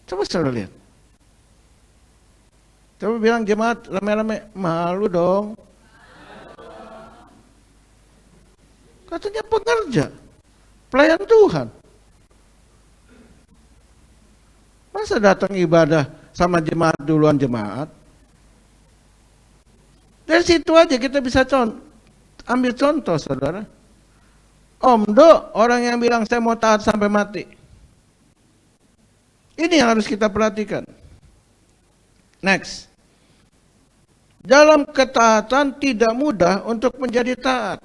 Coba saudara lihat. Coba bilang jemaat rame-rame, malu dong. Katanya pekerja, pelayan Tuhan. Masa datang ibadah sama jemaat duluan jemaat? Dari situ aja kita bisa ambil contoh, saudara. Om Do, orang yang bilang saya mau taat sampai mati. Ini yang harus kita perhatikan. Next. Dalam ketaatan tidak mudah untuk menjadi taat.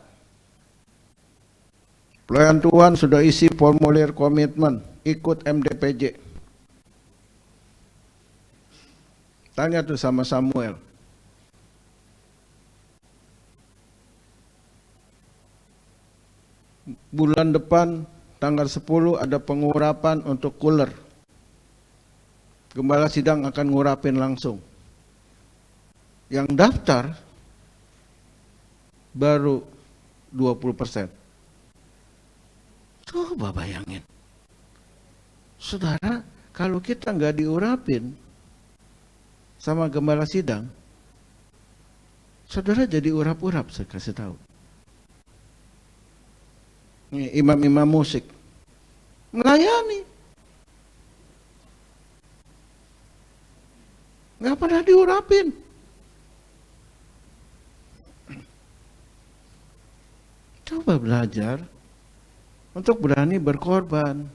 Pelayan Tuhan sudah isi formulir komitmen, ikut MDPJ. Tanya tuh sama Samuel. Bulan depan tanggal 10 ada pengurapan untuk cooler. Gembala sidang akan ngurapin langsung. Yang daftar baru 20%. Coba bayangin. Saudara, kalau kita nggak diurapin sama gembala sidang, saudara jadi urap-urap, saya kasih tahu. Ini imam-imam musik melayani, nggak pernah diurapin. Coba belajar untuk berani berkorban.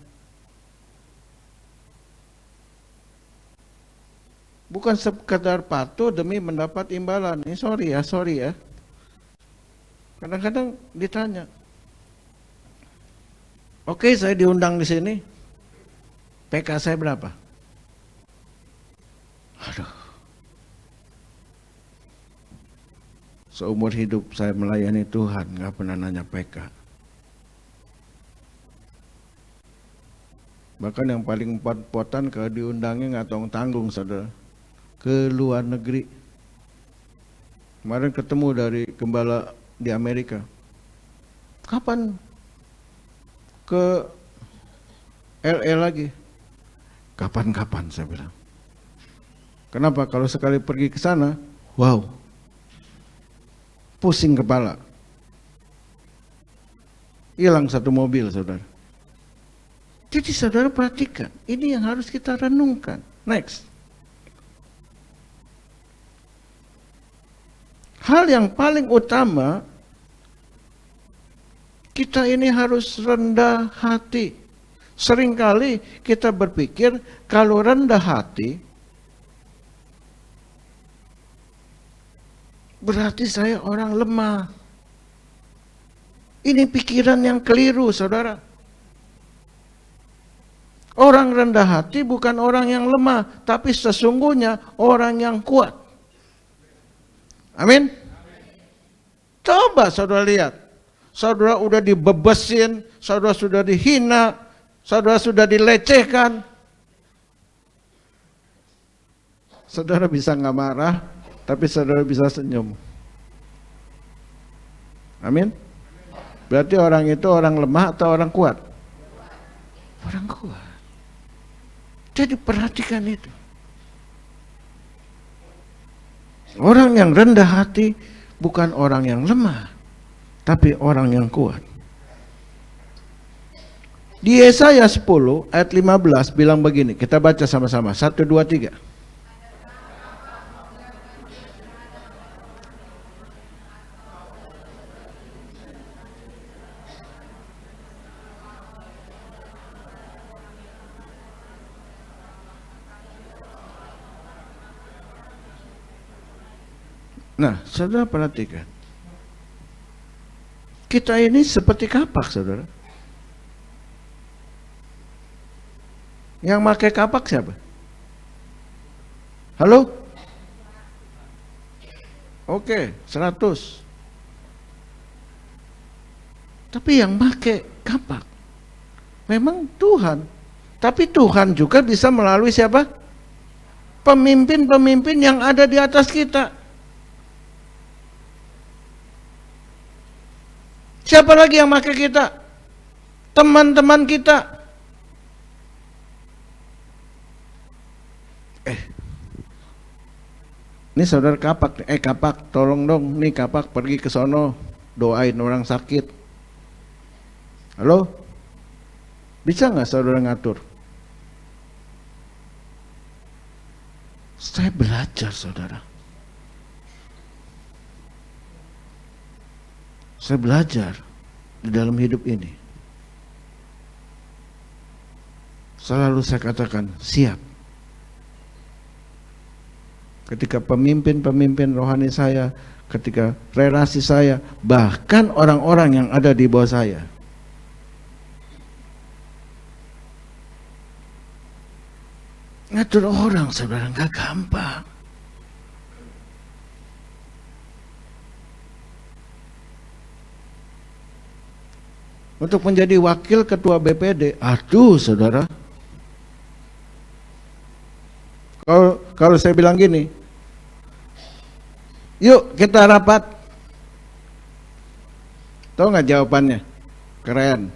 Bukan sekadar patuh demi mendapat imbalan. Ini sorry ya. Kadang-kadang ditanya, oke, saya diundang di sini, PK saya berapa? Aduh. Seumur hidup saya melayani Tuhan, nggak pernah nanya PK. Bahkan yang paling pot-potan kalau diundangnya nggak tanggung, saudara, ke luar negeri. Kemarin ketemu dari gembala di Amerika. Kapan ke LA lagi? Kapan-kapan, saya bilang. Kenapa? Kalau sekali pergi ke sana, wow, pusing kepala. Hilang satu mobil, saudara. Jadi saudara perhatikan, ini yang harus kita renungkan. Next. Hal yang paling utama, kita ini harus rendah hati. Seringkali kita berpikir kalau rendah hati, berarti saya orang lemah. Ini pikiran yang keliru, saudara. Orang rendah hati bukan orang yang lemah, tapi sesungguhnya orang yang kuat. Amin. Coba saudara lihat. Saudara udah dibebesin, saudara sudah dihina, saudara sudah dilecehkan. Saudara bisa nggak marah, tapi saudara bisa senyum. Amin. Berarti orang itu orang lemah atau orang kuat? Orang kuat. Jadi perhatikan itu. Orang yang rendah hati bukan orang yang lemah, tapi orang yang kuat. Di Yesaya 10 ayat 15 bilang begini, kita baca sama-sama, 1, 2, 3. Nah, saudara perhatikan. Kita ini seperti kapak, saudara. Yang pakai kapak siapa? Halo? Oke, 100. Tapi yang pakai kapak memang Tuhan. Tapi Tuhan juga bisa melalui siapa? Pemimpin-pemimpin yang ada di atas kita. Siapa lagi yang pakai kita? Teman-teman kita. Ini saudara kapak, kapak, tolong dong, nih kapak pergi ke sono, doain orang sakit. Halo? Bisa nggak saudara ngatur? Saya belajar, saudara. Saya belajar di dalam hidup ini. Selalu saya katakan, siap. Ketika pemimpin-pemimpin rohani saya, ketika relasi saya, bahkan orang-orang yang ada di bawah saya. Ngatur orang, saudara, nggak gampang. Untuk menjadi wakil ketua BPD, aduh saudara. Kalau saya bilang gini, yuk kita rapat. Tahu nggak jawabannya? Keren.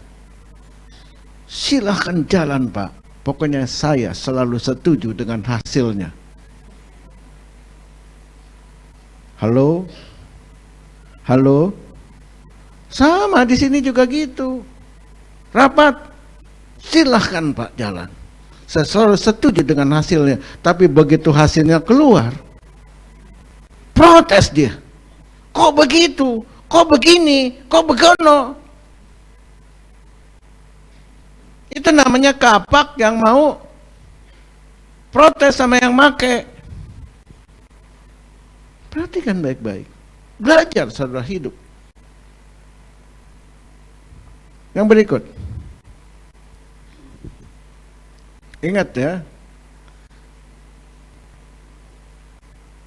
Silahkan jalan Pak. Pokoknya saya selalu setuju dengan hasilnya. Halo? Halo? Sama di sini juga gitu. Rapat, silahkan Pak jalan. Saya selalu setuju dengan hasilnya. Tapi begitu hasilnya keluar, protes dia. Kok begitu? Kok begini? Kok begono? Itu namanya kapak yang mau protes sama yang make. Perhatikan baik-baik. Belajar saudara hidup. Yang berikut. Ingat ya.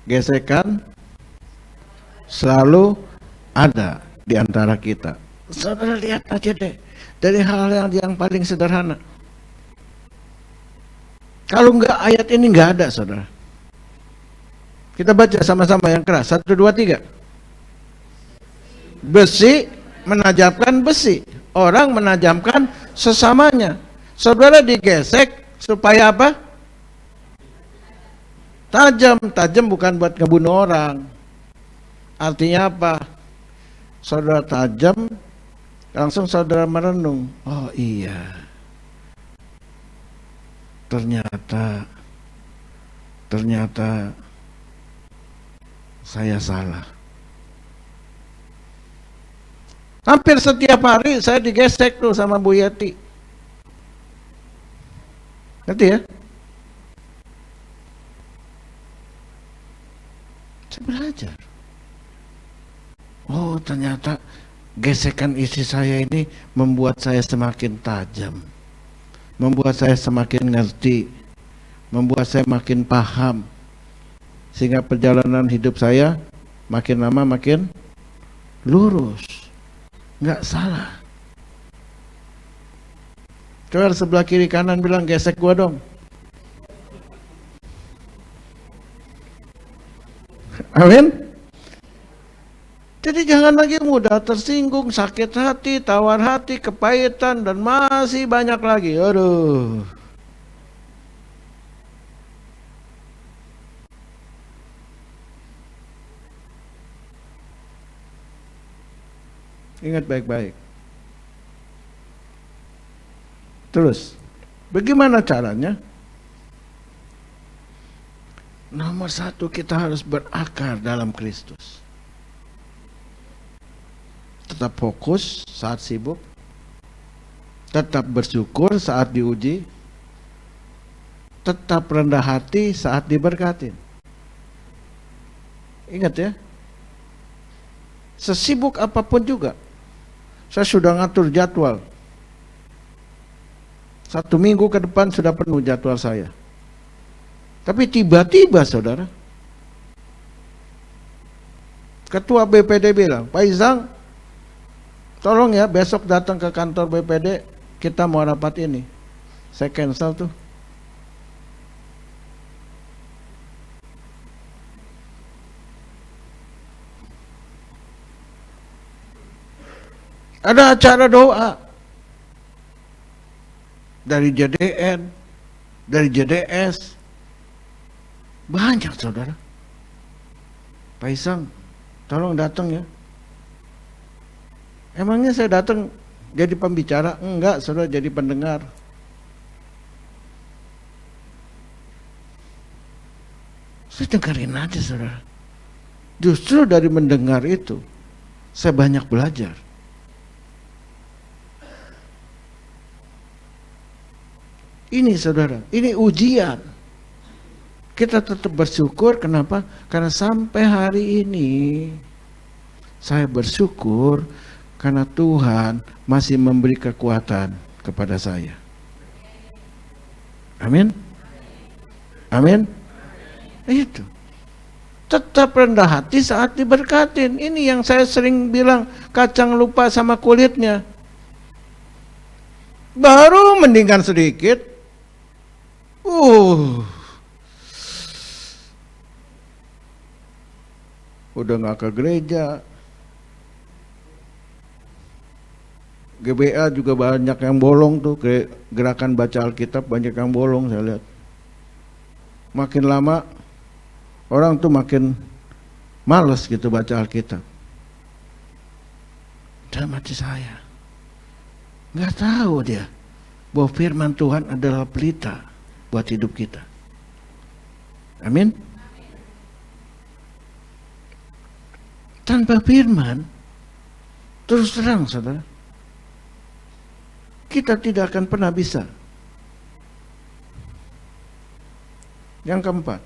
Gesekan selalu ada di antara kita. Saudara lihat aja deh. Dari hal yang paling sederhana. Kalau enggak ayat ini enggak ada saudara. Kita baca sama-sama yang keras. 1, 2, 3. Besi menajamkan besi. Orang menajamkan sesamanya. Saudara digesek supaya apa? Tajam. Tajam bukan buat ngebunuh orang. Artinya apa? Saudara tajam, langsung saudara merenung. Oh iya. Ternyata saya salah. Hampir setiap hari saya digesek tuh sama Bu Yeti. Ngerti ya? Saya belajar. Oh ternyata gesekan istri saya ini membuat saya semakin tajam. Membuat saya semakin ngerti. Membuat saya makin paham. Sehingga perjalanan hidup saya makin lama makin lurus. Nggak salah. Coba sebelah kiri kanan bilang, gesek gua dong. Amin. Jadi jangan lagi mudah tersinggung, sakit hati, tawar hati, kepahitan, dan masih banyak lagi. Aduh. Ingat baik-baik. Terus, bagaimana caranya? Nomor satu, kita harus berakar dalam Kristus. Tetap fokus saat sibuk, tetap bersyukur saat diuji, tetap rendah hati saat diberkati. Ingat ya, sesibuk apapun juga, saya sudah ngatur jadwal. 1 minggu ke depan sudah penuh jadwal saya. Tapi tiba-tiba saudara, Ketua BPD bilang, Pak Izang, tolong ya besok datang ke kantor BPD, kita mau rapat ini. Saya cancel tuh. Ada acara doa dari JDN, dari JDS, banyak saudara. Pak Isang, tolong datang ya. Emangnya saya datang jadi pembicara? Enggak, saudara, jadi pendengar. Saya dengerin aja saudara. Justru dari mendengar itu, saya banyak belajar. Ini saudara, ini ujian. Kita tetap bersyukur, kenapa? Karena sampai hari ini saya bersyukur karena Tuhan masih memberi kekuatan kepada saya. Amin. Amin. Itu. Tetap rendah hati saat diberkatin. Ini yang saya sering bilang, kacang lupa sama kulitnya. Baru mendingan sedikit, udah nggak ke gereja. GBA juga banyak yang bolong tuh, gerakan baca Alkitab banyak yang bolong saya lihat. Makin lama orang tuh makin males gitu baca Alkitab. Dalam hati saya, nggak tahu dia bahwa firman Tuhan adalah pelita buat hidup kita. Amin. Tanpa firman, terus terang saudara, kita tidak akan pernah bisa. Yang keempat,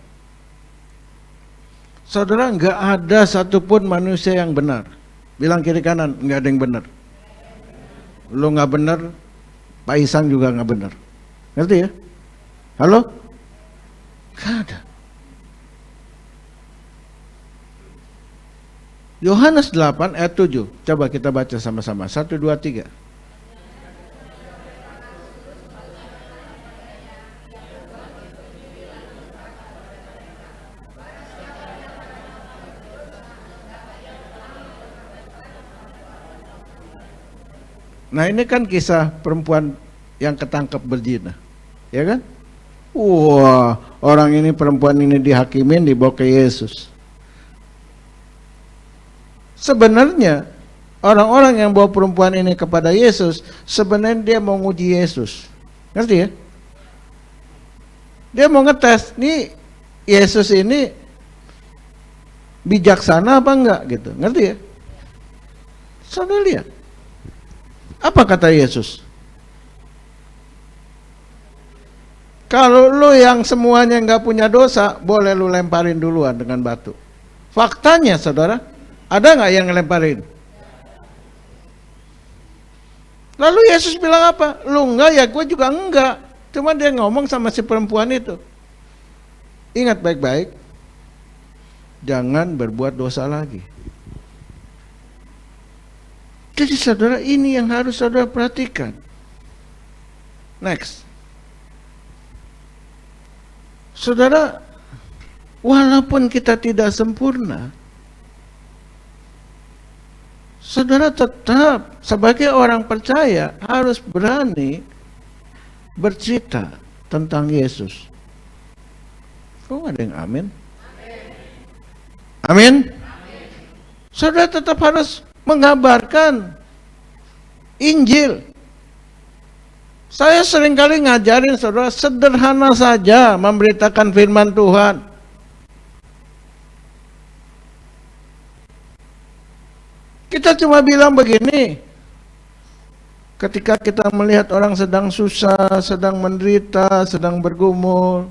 saudara, nggak ada satupun manusia yang benar. Bilang kiri kanan, nggak ada yang benar. Lo nggak benar, Pak Isang juga nggak benar. Ngerti ya? Halo? Nggak ada. Yohanes 8 ayat 7. Coba kita baca sama-sama. 1, 2, 3. Nah, ini kan kisah perempuan yang ketangkep berzina. Ya kan? Wah, orang ini, perempuan ini dihakimin, dibawa ke Yesus. Sebenarnya orang-orang yang bawa perempuan ini kepada Yesus, sebenarnya dia mau nguji Yesus. Ngerti ya? Dia mau ngetes, nih Yesus ini bijaksana apa enggak gitu. Ngerti ya? Saudara lihat. Apa kata Yesus? Kalau lu yang semuanya nggak punya dosa, boleh lu lemparin duluan dengan batu. Faktanya saudara, ada nggak yang ngelemparin? Lalu Yesus bilang apa? Lu enggak, ya gue juga enggak. Cuma dia ngomong sama si perempuan itu. Ingat baik-baik, jangan berbuat dosa lagi. Jadi saudara, ini yang harus saudara perhatikan. Next. Saudara, walaupun kita tidak sempurna, saudara tetap sebagai orang percaya harus berani bercerita tentang Yesus. Kok ada yang amin? Amin? Saudara tetap harus mengabarkan Injil. Saya seringkali ngajarin saudara, sederhana saja memberitakan firman Tuhan. Kita cuma bilang begini, ketika kita melihat orang sedang susah, sedang menderita, sedang bergumul,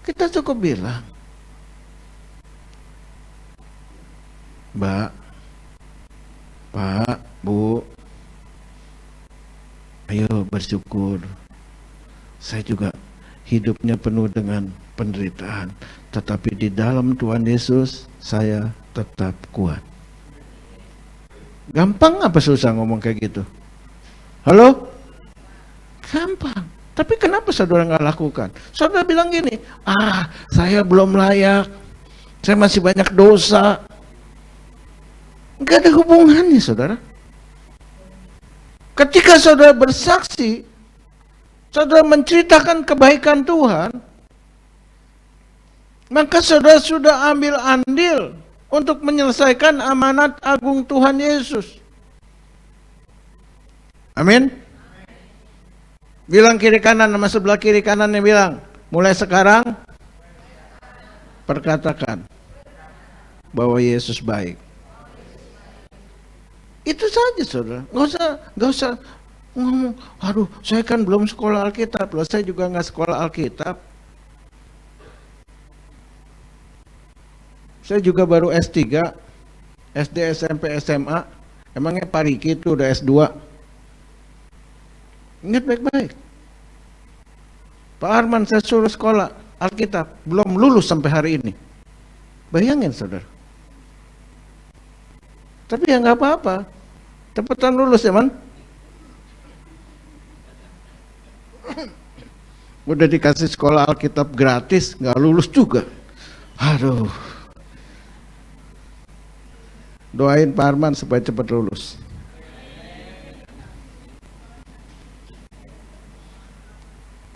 kita cukup bilang, Mbak, Pak, Bu, ayo bersyukur. Saya juga hidupnya penuh dengan penderitaan, tetapi di dalam Tuhan Yesus saya tetap kuat. Gampang apa susah ngomong kayak gitu? Halo? Gampang. Tapi kenapa saudara nggak lakukan? Saudara bilang gini, saya belum layak, saya masih banyak dosa. Nggak ada hubungannya saudara. Ketika saudara bersaksi, saudara menceritakan kebaikan Tuhan, maka saudara sudah ambil andil untuk menyelesaikan amanat agung Tuhan Yesus. Amin. Bilang kiri kanan sama sebelah kiri kanannya bilang, mulai sekarang perkatakan bahwa Yesus baik. Itu saja saudara. Nggak usah ngomong, aduh saya kan belum sekolah Alkitab, loh saya juga nggak sekolah Alkitab. Saya juga baru S3, SD, SMP, SMA. Emangnya Pak Riki itu udah S2? Ingat baik-baik. Pak Arman saya suruh sekolah Alkitab, belum lulus sampai hari ini. Bayangin saudara. Tapi ya nggak apa-apa. Cepetan lulus ya man. Udah dikasih sekolah Alkitab gratis, nggak lulus juga. Aduh. Doain Pak Arman supaya cepat lulus.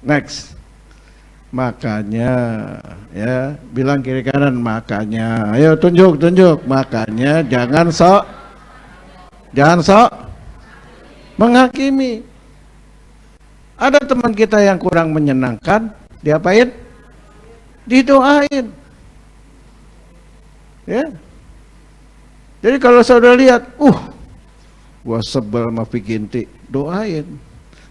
Next. Makanya ya, bilang kiri kanan makanya. Ayo tunjuk. Makanya jangan sok menghakimi. Ada teman kita yang kurang menyenangkan, diapain? Didoain. Ya. Jadi kalau saudara lihat, gua sebel sama Viginti, doain.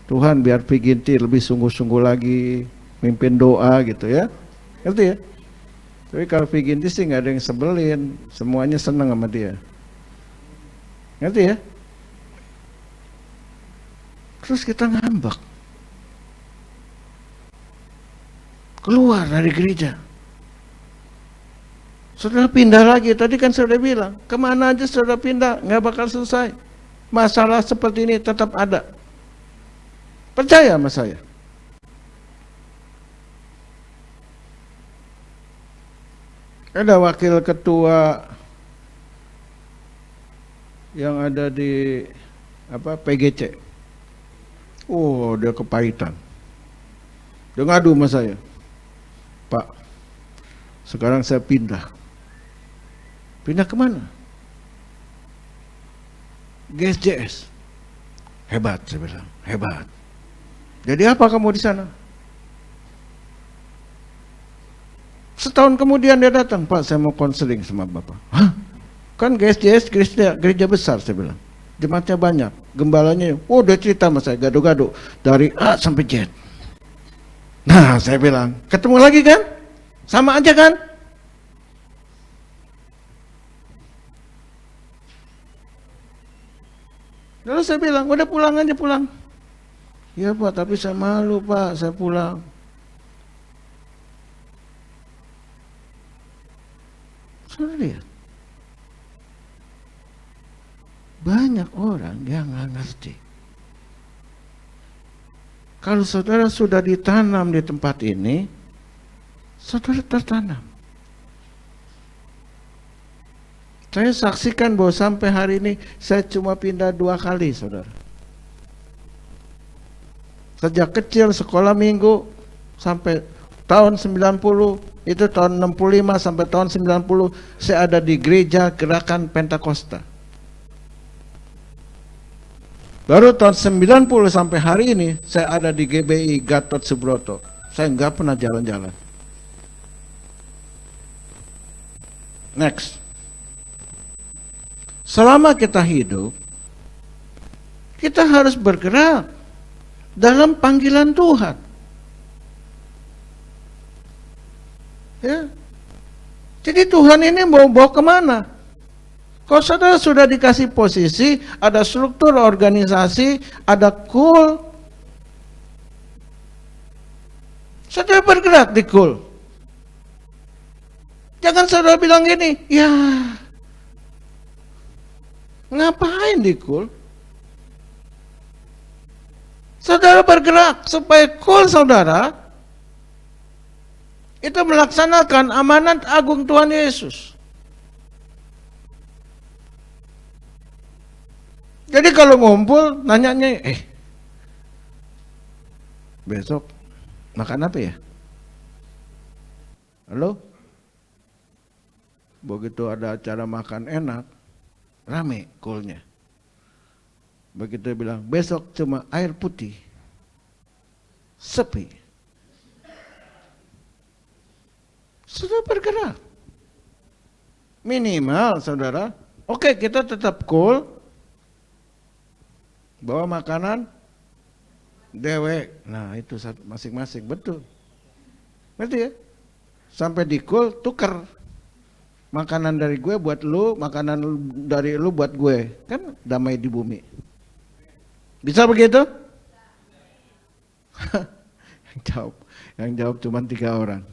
Tuhan biar Viginti lebih sungguh-sungguh lagi, mimpin doa gitu ya. Ngerti ya? Tapi kalau Viginti sih nggak ada yang sebelin, semuanya senang sama dia. Ngerti ya? Terus kita ngambek. Keluar dari gereja. Saudara pindah lagi, tadi kan saudara bilang, kemana aja saudara pindah, nggak bakal selesai. Masalah seperti ini tetap ada. Percaya sama saya. Ada wakil ketua yang ada di PGC. Dia kepahitan. Dia ngadu sama saya. Pak, sekarang saya pindah. Pindah kemana? GSJS. Hebat, saya bilang. Hebat. Jadi apa kamu di sana? Setahun kemudian dia datang, Pak, saya mau konseling sama Bapak. Hah? Kan GSJS gereja besar, saya bilang. Jemaatnya banyak, gembalanya. Dia cerita sama saya, gado-gado. Dari A sampai Z. Nah, saya bilang, ketemu lagi kan? Sama aja kan? Lalu saya bilang, udah pulang aja pulang. Ya Pak, tapi saya malu Pak, saya pulang. Saudara lihat, banyak orang yang nggak ngerti. Kalau saudara sudah ditanam di tempat ini, saudara tertanam. Saya saksikan bahwa sampai hari ini saya cuma pindah 2 kali, saudara. Sejak kecil sekolah minggu sampai tahun 90, itu tahun 65 sampai tahun 90 saya ada di gereja Gerakan Pentakosta. Baru tahun 90 sampai hari ini saya ada di GBI Gatot Subroto. Saya nggak pernah jalan-jalan. Next. Selama kita hidup, kita harus bergerak dalam panggilan Tuhan. Ya. Jadi Tuhan ini mau bawa kemana? Kalau saudara sudah dikasih posisi, ada struktur organisasi, ada goal, saudara bergerak di goal. Jangan saudara bilang gini, ya ngapain di goal? Saudara bergerak supaya goal saudara itu melaksanakan amanat agung Tuhan Yesus. Jadi kalau ngumpul, nanyanya, besok makan apa ya? Halo? Begitu ada acara makan enak, rame call-nya. Begitu bilang, besok cuma air putih, sepi. Sudah bergerak. Minimal, saudara, oke kita tetap call, bawa makanan, dewek. Nah itu masing-masing, betul. Ngerti ya? Sampai di call, tukar. Makanan dari gue buat lu, makanan dari lu buat gue. Kan damai di bumi. Bisa begitu? Yang jawab cuma 3 orang.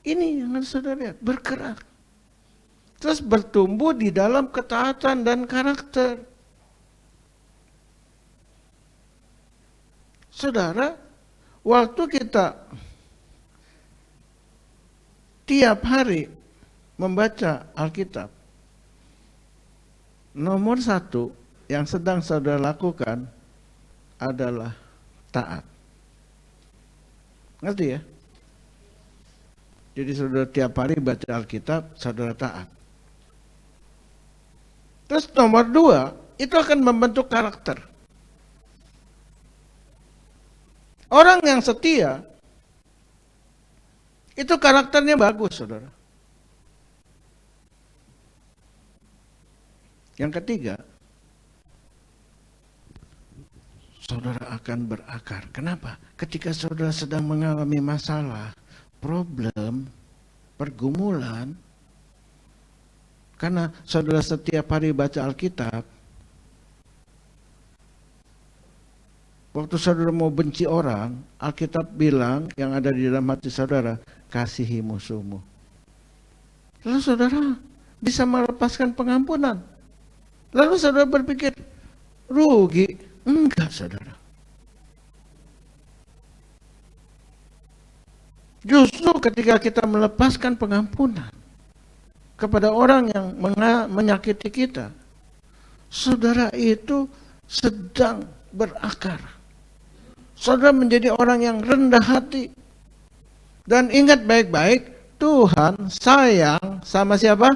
Ini yang harus saudara lihat, bergerak. Terus bertumbuh di dalam ketaatan dan karakter. Saudara, waktu kita tiap hari membaca Alkitab, nomor 1 yang sedang saudara lakukan adalah taat. Ngerti ya? Jadi saudara tiap hari baca Alkitab, saudara taat. Terus nomor 2, itu akan membentuk karakter. Orang yang setia, itu karakternya bagus, saudara. Yang ketiga, saudara akan berakar. Kenapa? Ketika saudara sedang mengalami masalah, problem, pergumulan, karena saudara setiap hari baca Alkitab, waktu saudara mau benci orang, Alkitab bilang yang ada di dalam hati saudara, kasihi musuhmu. Lalu saudara bisa melepaskan pengampunan. Lalu saudara berpikir, rugi. Enggak, saudara. Justru ketika kita melepaskan pengampunan kepada orang yang menyakiti kita, saudara itu sedang berakar. Saudara menjadi orang yang rendah hati. Dan ingat baik-baik, Tuhan sayang sama siapa?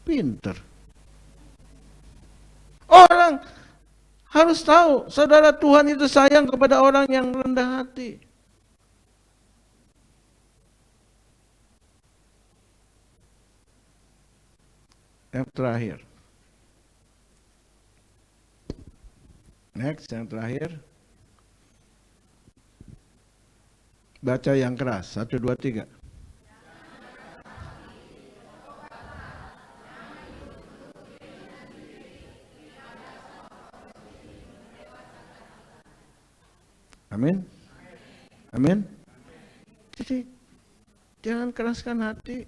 Pinter. Orang harus tahu, saudara, Tuhan itu sayang kepada orang yang rendah hati. Yang terakhir. Next, yang terakhir. Baca yang keras, 1, 2, 3. Amin. Amin. Jadi jangan keraskan hati.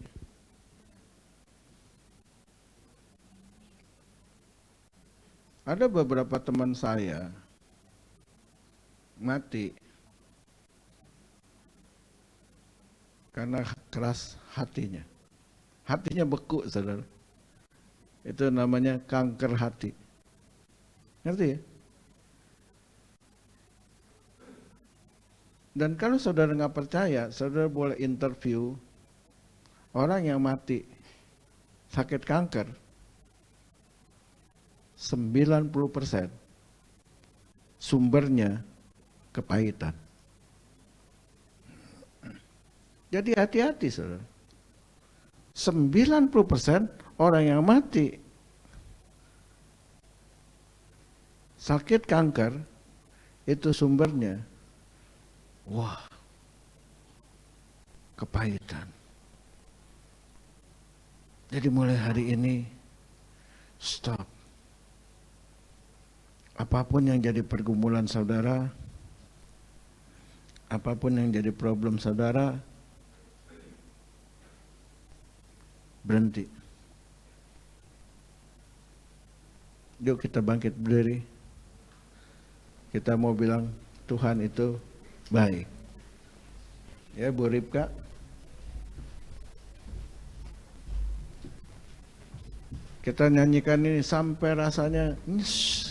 Ada beberapa teman saya mati karena keras hatinya. Hatinya beku, saudara. Itu namanya kanker hati. Ngerti ya? Dan kalau saudara nggak percaya, saudara boleh interview orang yang mati sakit kanker. 90% sumbernya kepahitan. Jadi hati-hati, saudara. 90% orang yang mati sakit kanker itu sumbernya kepahitan. Jadi mulai hari ini stop. Apapun yang jadi pergumulan saudara, apapun yang jadi problem saudara, berhenti. Yuk kita bangkit berdiri. Kita mau bilang Tuhan itu baik. Ya Bu Ripka. Kita nyanyikan ini sampai rasanya nyes.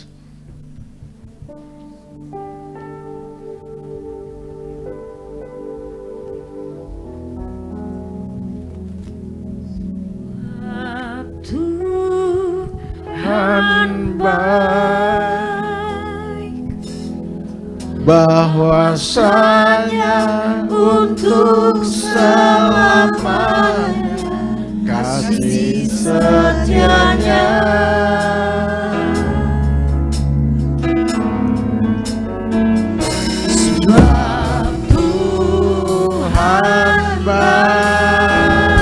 Tuhan baik, bahwasanya untuk selamanya kasih setianya. Sebab Tuhan baik,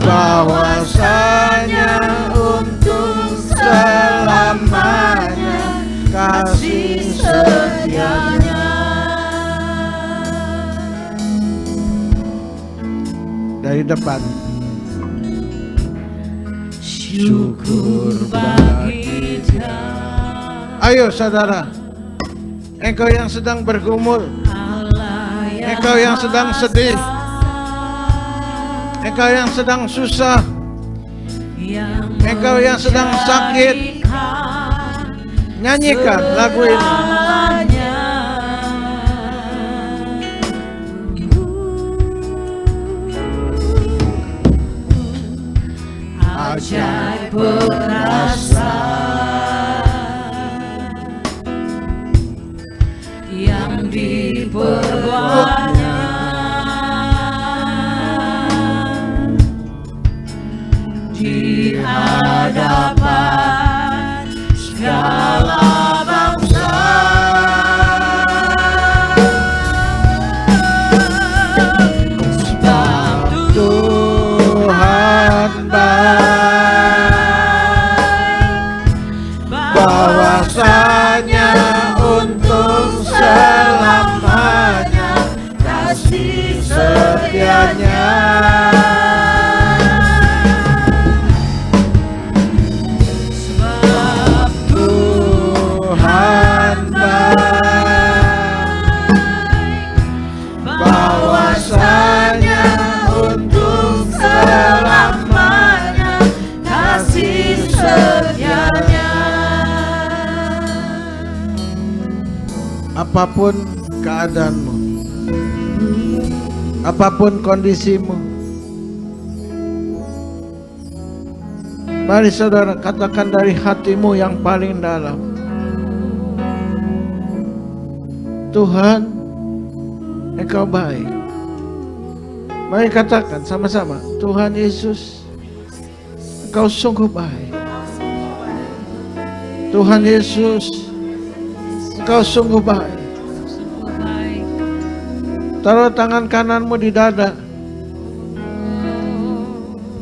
bahwasanya untuk selamanya kasih setianya. Dari depan. Syukur bagi Dia. Ayo saudara, engkau yang sedang bergumul, engkau yang sedang sedih, engkau yang sedang susah, engkau yang sedang sakit, nyanyikan lagu ini. Ajaib perkasa yang diperbuatnya, di hadapan segala bangsa. Sebab Tuhan baik, bahwasanya untuk selamanya kasih setianya. Sebab Tuhan baik, bahwasanya untuk selamanya kasih setianya. Apapun keadaanmu, apapun kondisimu, mari saudara katakan dari hatimu yang paling dalam, Tuhan, Engkau baik. Mari katakan sama-sama, Tuhan Yesus, Engkau sungguh baik. Tuhan Yesus, Engkau sungguh baik. Taruh tangan kananmu di dada.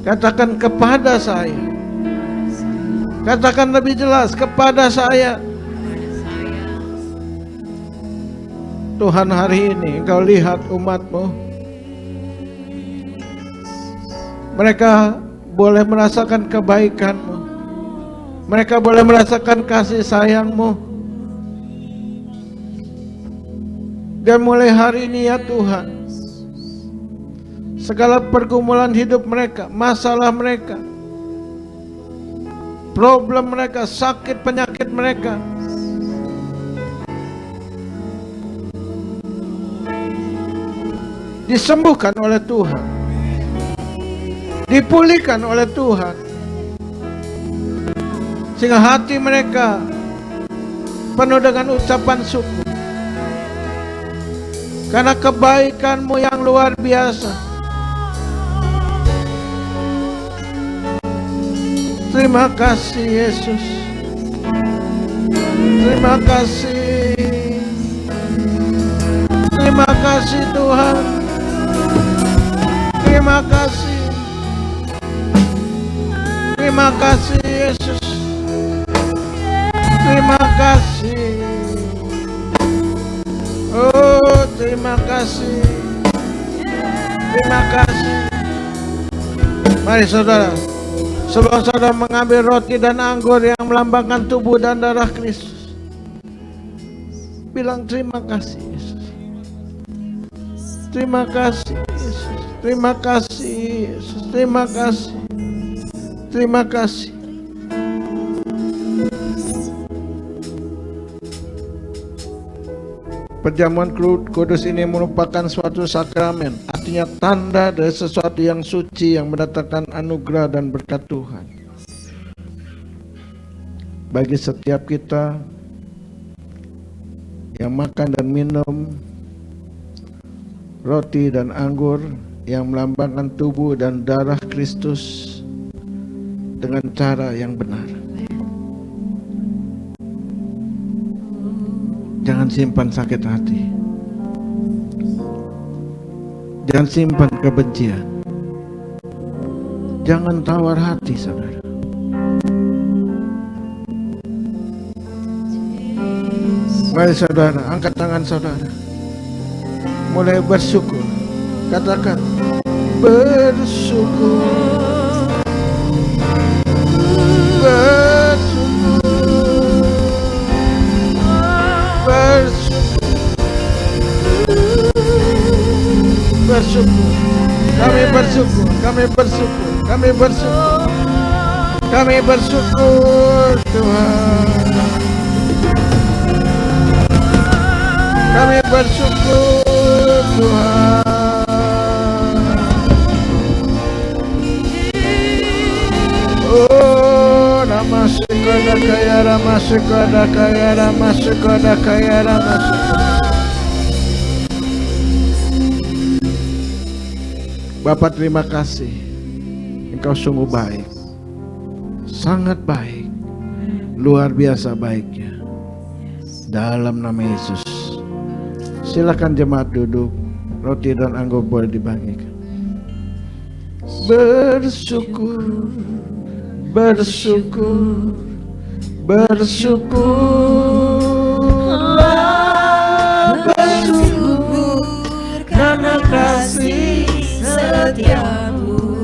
Katakan kepada saya. Katakan lebih jelas, kepada saya. Tuhan, hari ini Engkau lihat umat-Mu. Mereka boleh merasakan kebaikan-Mu. Mereka boleh merasakan kasih sayang-Mu. Dan mulai hari ini ya Tuhan, segala pergumulan hidup mereka, masalah mereka, problem mereka, sakit penyakit mereka, disembuhkan oleh Tuhan, dipulihkan oleh Tuhan. sehingga hati mereka penuh dengan ucapan syukur karena kebaikan-Mu yang luar biasa. Terima kasih Yesus. Terima kasih. Terima kasih Tuhan. Terima kasih. Terima kasih Yesus. Terima kasih. Oh, terima kasih. Terima kasih. Mari saudara, sebelum saudara mengambil roti dan anggur yang melambangkan tubuh dan darah Kristus, bilang terima kasih Yesus. Terima kasih Yesus. Terima kasih Yesus. Terima kasih. Terima kasih. Perjamuan kudus ini merupakan suatu sakramen, artinya tanda dari sesuatu yang suci yang mendatangkan anugerah dan berkat Tuhan. Bagi setiap kita yang makan dan minum roti dan anggur yang melambangkan tubuh dan darah Kristus dengan cara yang benar. Jangan simpan sakit hati. Jangan simpan kebencian. Jangan tawar hati, saudara. Mari saudara, angkat tangan saudara. Mulai bersyukur. Katakan, bersyukur. Bersyukur, kami bersyukur, kami bersyukur, kami bersyukur, kami bersyukur Tuhan, kami bersyukur Tuhan. Oh, Namaskara kaya Namaskara kaya Namaskara kaya Namaskara. Bapa, terima kasih. Engkau sungguh baik, sangat baik, luar biasa baiknya. Dalam nama Yesus, silakan jemaat duduk. Roti dan anggur boleh dibagikan. Bersyukur, bersyukur, bersyukurlah, bersyukur karena kasih setiamu.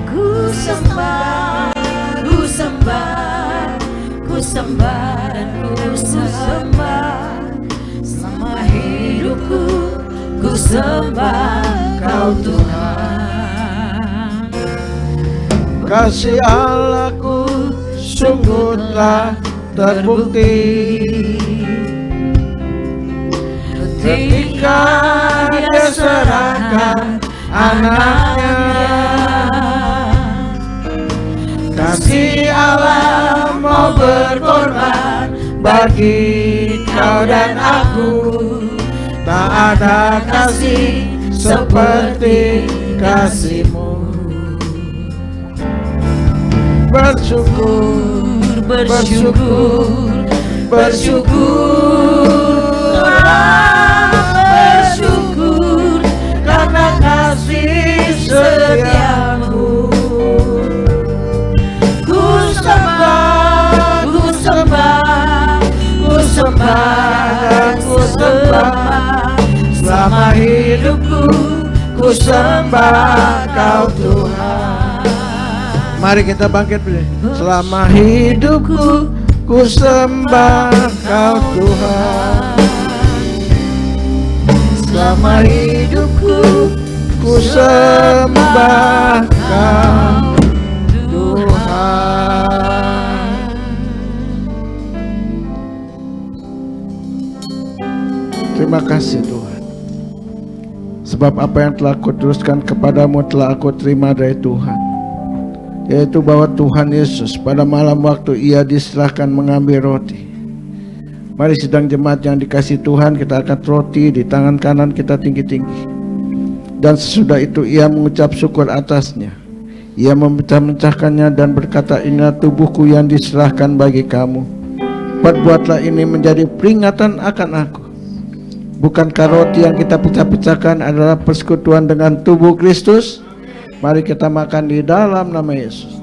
Ku sembah, ku sembah, ku sembah dan ku sembah. Selama hidupku ku sembah Kau Tuhan. Kasih Allahku sungguh telah terbukti ketika Dia serahkan anaknya. Kasih Allah mau berkorban bagi kau dan aku. Tak ada kasih seperti kasih-Mu. Bersyukur, bersyukur, bersyukur, bersyukur karena kasih setiamu. Ku sembah, ku sembah, ku sembah dan ku sembah. Selama hidupku ku sembah Kau Tuhan. Mari kita bangkit beli. Selama hidupku ku sembah Kau Tuhan. Selama hidupku ku sembah Kau Tuhan. Terima kasih Tuhan. Sebab apa yang telah Ku teruskan kepadamu telah Aku terima dari Tuhan, yaitu bahwa Tuhan Yesus pada malam waktu ia diserahkan mengambil roti. Mari sidang jemaat yang dikasihi Tuhan, kita angkat roti di tangan kanan kita tinggi-tinggi. Dan sesudah itu ia mengucap syukur atasnya. Ia memecah-mecahkannya dan berkata, inilah tubuhku yang diserahkan bagi kamu. Perbuatlah ini menjadi peringatan akan aku. Bukankah roti yang kita pecah-pecahkan adalah persekutuan dengan tubuh Kristus? Mari kita makan di dalam nama Yesus.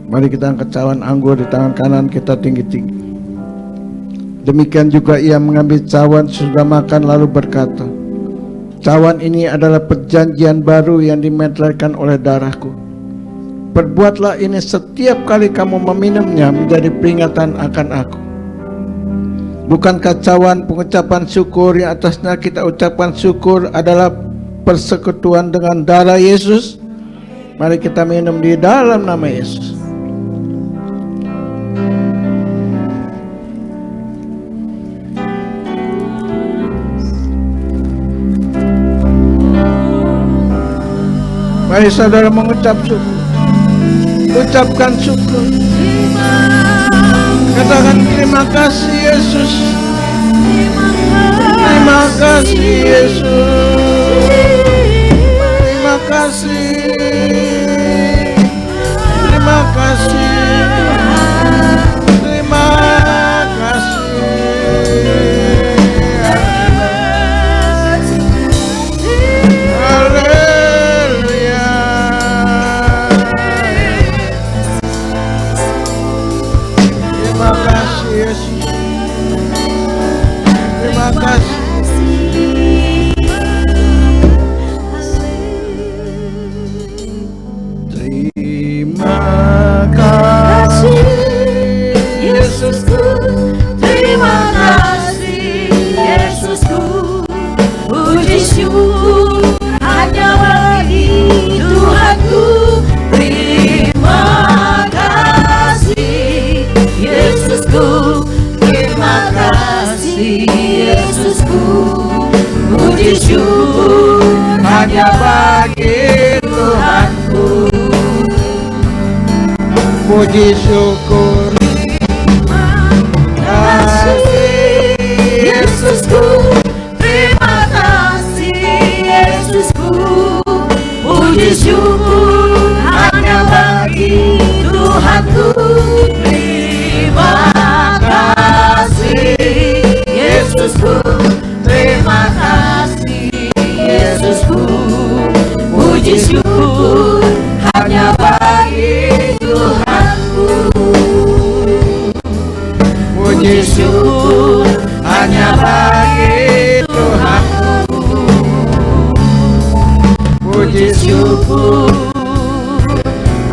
Mari kita angkat cawan anggur di tangan kanan kita tinggi-tinggi. Demikian juga ia mengambil cawan sudah makan lalu berkata, cawan ini adalah perjanjian baru yang dimeteraikan oleh darahku. Perbuatlah ini setiap kali kamu meminumnya menjadi peringatan akan aku. Bukankah cawan pengucapan syukur yang atasnya kita ucapkan syukur adalah persekutuan dengan darah Yesus? Mari kita minum di dalam nama Yesus. Mari saudara mengucap syukur. Ucapkan syukur. Katakan terima kasih Yesus. Terima kasih Yesus. Terima kasih. Terima kasih. Terima kasih. Haleluya. Terima kasih Yesus. Terima kasih. Terima kasih Yesusku, terima kasih Yesusku. Puji syukur hanya bagi Tuhanku. Terima kasih Yesusku, terima kasih Yesusku. Puji syukur hanya bagi Tuhanku. Puji syukur. Kasih Yesusku, terima kasih Yesusku. Puji syukur hanya bagi Tuhanku. Terima kasih Yesusku, terima kasih Yesusku. Puji syukur hanya bagi Tuhanku. Puji syukur hanya bagi Tuhanku. Puji syukur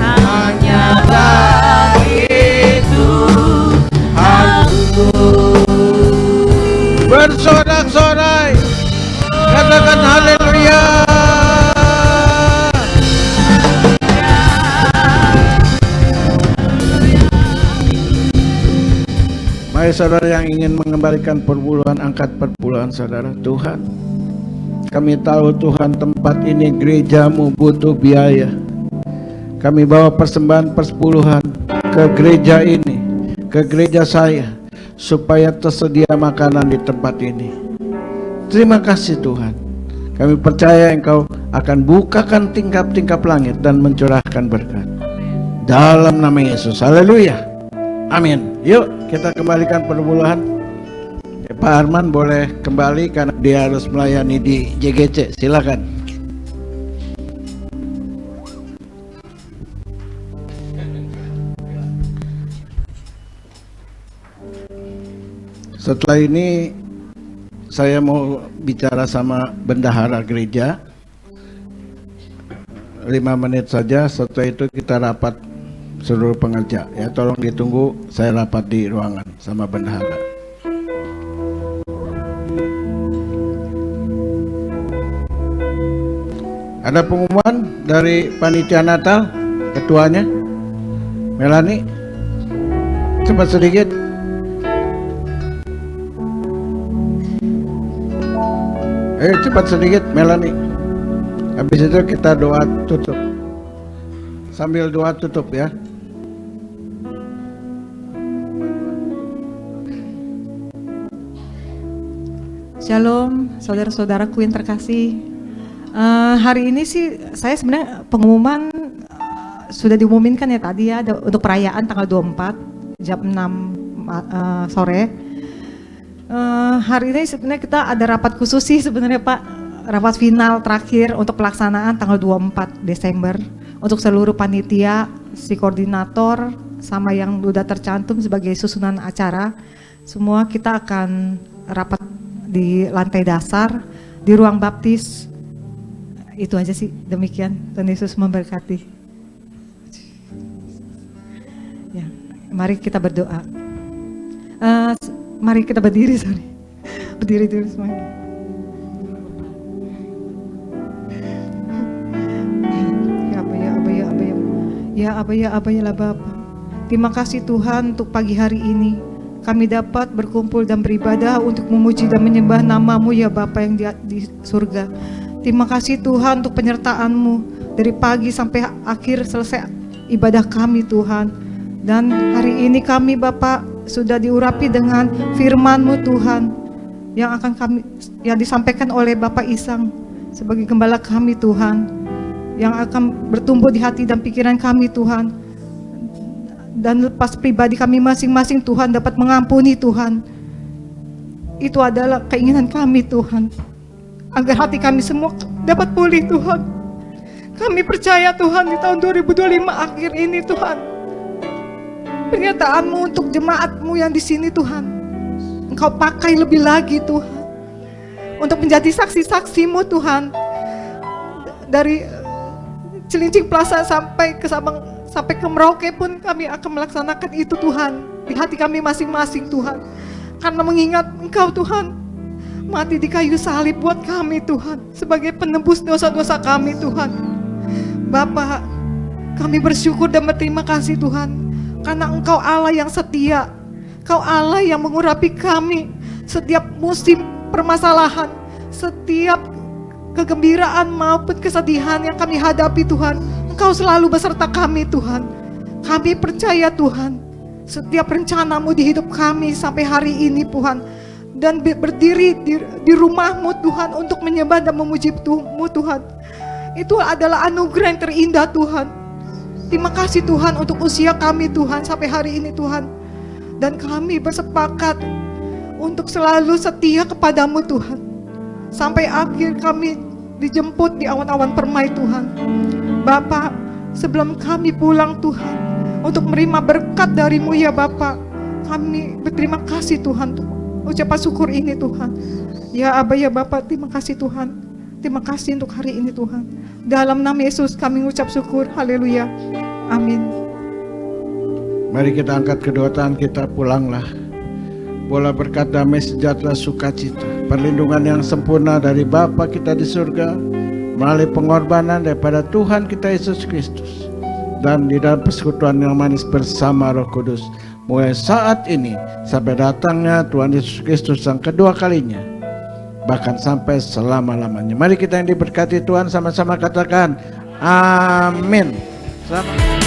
hanya bagi Tuhanku. Bersorak-sorai, katakan haleluya. Mari saudara yang ingin mengembalikan perpuluhan, angkat perpuluhan saudara. Tuhan, kami tahu Tuhan tempat ini gerejamu butuh biaya. Kami bawa persembahan persepuluhan ke gereja ini, ke gereja saya, supaya tersedia makanan di tempat ini. Terima kasih Tuhan. Kami percaya Engkau akan bukakan tingkap-tingkap langit dan mencurahkan berkat. Dalam nama Yesus, haleluya. Amin. Yuk kita kembalikan perpuluhan. Pak Arman boleh kembali karena dia harus melayani di JGC. Silakan. Setelah ini saya mau bicara sama bendahara gereja 5 menit saja. Setelah itu kita rapat seluruh pengerja, ya tolong ditunggu, saya rapat di ruangan sama bendahara. Ada pengumuman dari panitia Natal, ketuanya Melani, cepat sedikit. Ayo cepat sedikit Melanie. Habis itu kita doa tutup. Sambil doa tutup ya. Shalom, saudara-saudaraku yang terkasih. Hari ini sih saya sebenarnya pengumuman sudah diumumkan ya tadi ya untuk perayaan tanggal 24 jam 6 sore. Hari ini sebenarnya kita ada rapat khusus sih sebenarnya Pak, rapat final terakhir untuk pelaksanaan tanggal 24 Desember untuk seluruh panitia, si koordinator sama yang sudah tercantum sebagai susunan acara. Semua kita akan rapat di lantai dasar di ruang baptis. Itu aja sih, demikian. Tuhan Yesus memberkati. Ya, mari kita berdoa. Mari kita berdiri, berdiri dulu semuanya. Ya Aba ya Bapa. Terima kasih Tuhan untuk pagi hari ini. Kami dapat berkumpul dan beribadah untuk memuji dan menyembah nama-Mu ya Bapa yang di surga. Terima kasih Tuhan untuk penyertaan-Mu dari pagi sampai akhir selesai ibadah kami Tuhan. Dan hari ini kami Bapa sudah diurapi dengan firman-Mu Tuhan yang akan yang disampaikan oleh Bapak Isang sebagai gembala kami Tuhan, yang akan bertumbuh di hati dan pikiran kami Tuhan. Dan lepas pribadi kami masing-masing Tuhan dapat mengampuni Tuhan. Itu adalah keinginan kami Tuhan, agar hati kami semua dapat pulih Tuhan. Kami percaya Tuhan di tahun 2025 akhir ini Tuhan, pernyataan-Mu untuk jemaat-Mu yang di sini Tuhan, Engkau pakai lebih lagi Tuhan, untuk menjadi saksi-saksi-Mu Tuhan. Dari Cilincing Plaza sampai ke Sabang, sampai ke Merauke pun kami akan melaksanakan itu Tuhan, di hati kami masing-masing Tuhan. Karena mengingat Engkau Tuhan mati di kayu salib buat kami Tuhan, sebagai penebus dosa-dosa kami Tuhan. Bapa, kami bersyukur dan berterima kasih Tuhan, karena Engkau Allah yang setia. Engkau Allah yang mengurapi kami setiap musim permasalahan, setiap kegembiraan maupun kesedihan yang kami hadapi Tuhan. Engkau selalu beserta kami Tuhan. Kami percaya Tuhan, setiap rencana-Mu di hidup kami sampai hari ini Tuhan, dan berdiri di rumah-Mu Tuhan untuk menyembah dan memuji-Mu Tuhan, itu adalah anugerah yang terindah Tuhan. Terima kasih Tuhan untuk usia kami Tuhan sampai hari ini Tuhan. Dan kami bersepakat untuk selalu setia kepada-Mu Tuhan, sampai akhir kami dijemput di awan-awan permai Tuhan. Bapak, sebelum kami pulang Tuhan untuk menerima berkat dari-Mu ya Bapak, kami berterima kasih Tuhan untuk ucapan syukur ini Tuhan. Ya Aba ya Bapak, terima kasih Tuhan. Terima kasih untuk hari ini Tuhan. Dalam nama Yesus kami ucap syukur. Haleluya. Amin. Mari kita angkat kedua tangan kita, pulanglah. Bola berkat damai sejahtera sukacita, perlindungan yang sempurna dari Bapa kita di surga, melalui pengorbanan daripada Tuhan kita Yesus Kristus, dan di dalam persekutuan yang manis bersama Roh Kudus, mulai saat ini sampai datangnya Tuhan Yesus Kristus yang kedua kalinya, bahkan sampai selama-lamanya. Mari kita yang diberkati Tuhan sama-sama katakan amin. Selamat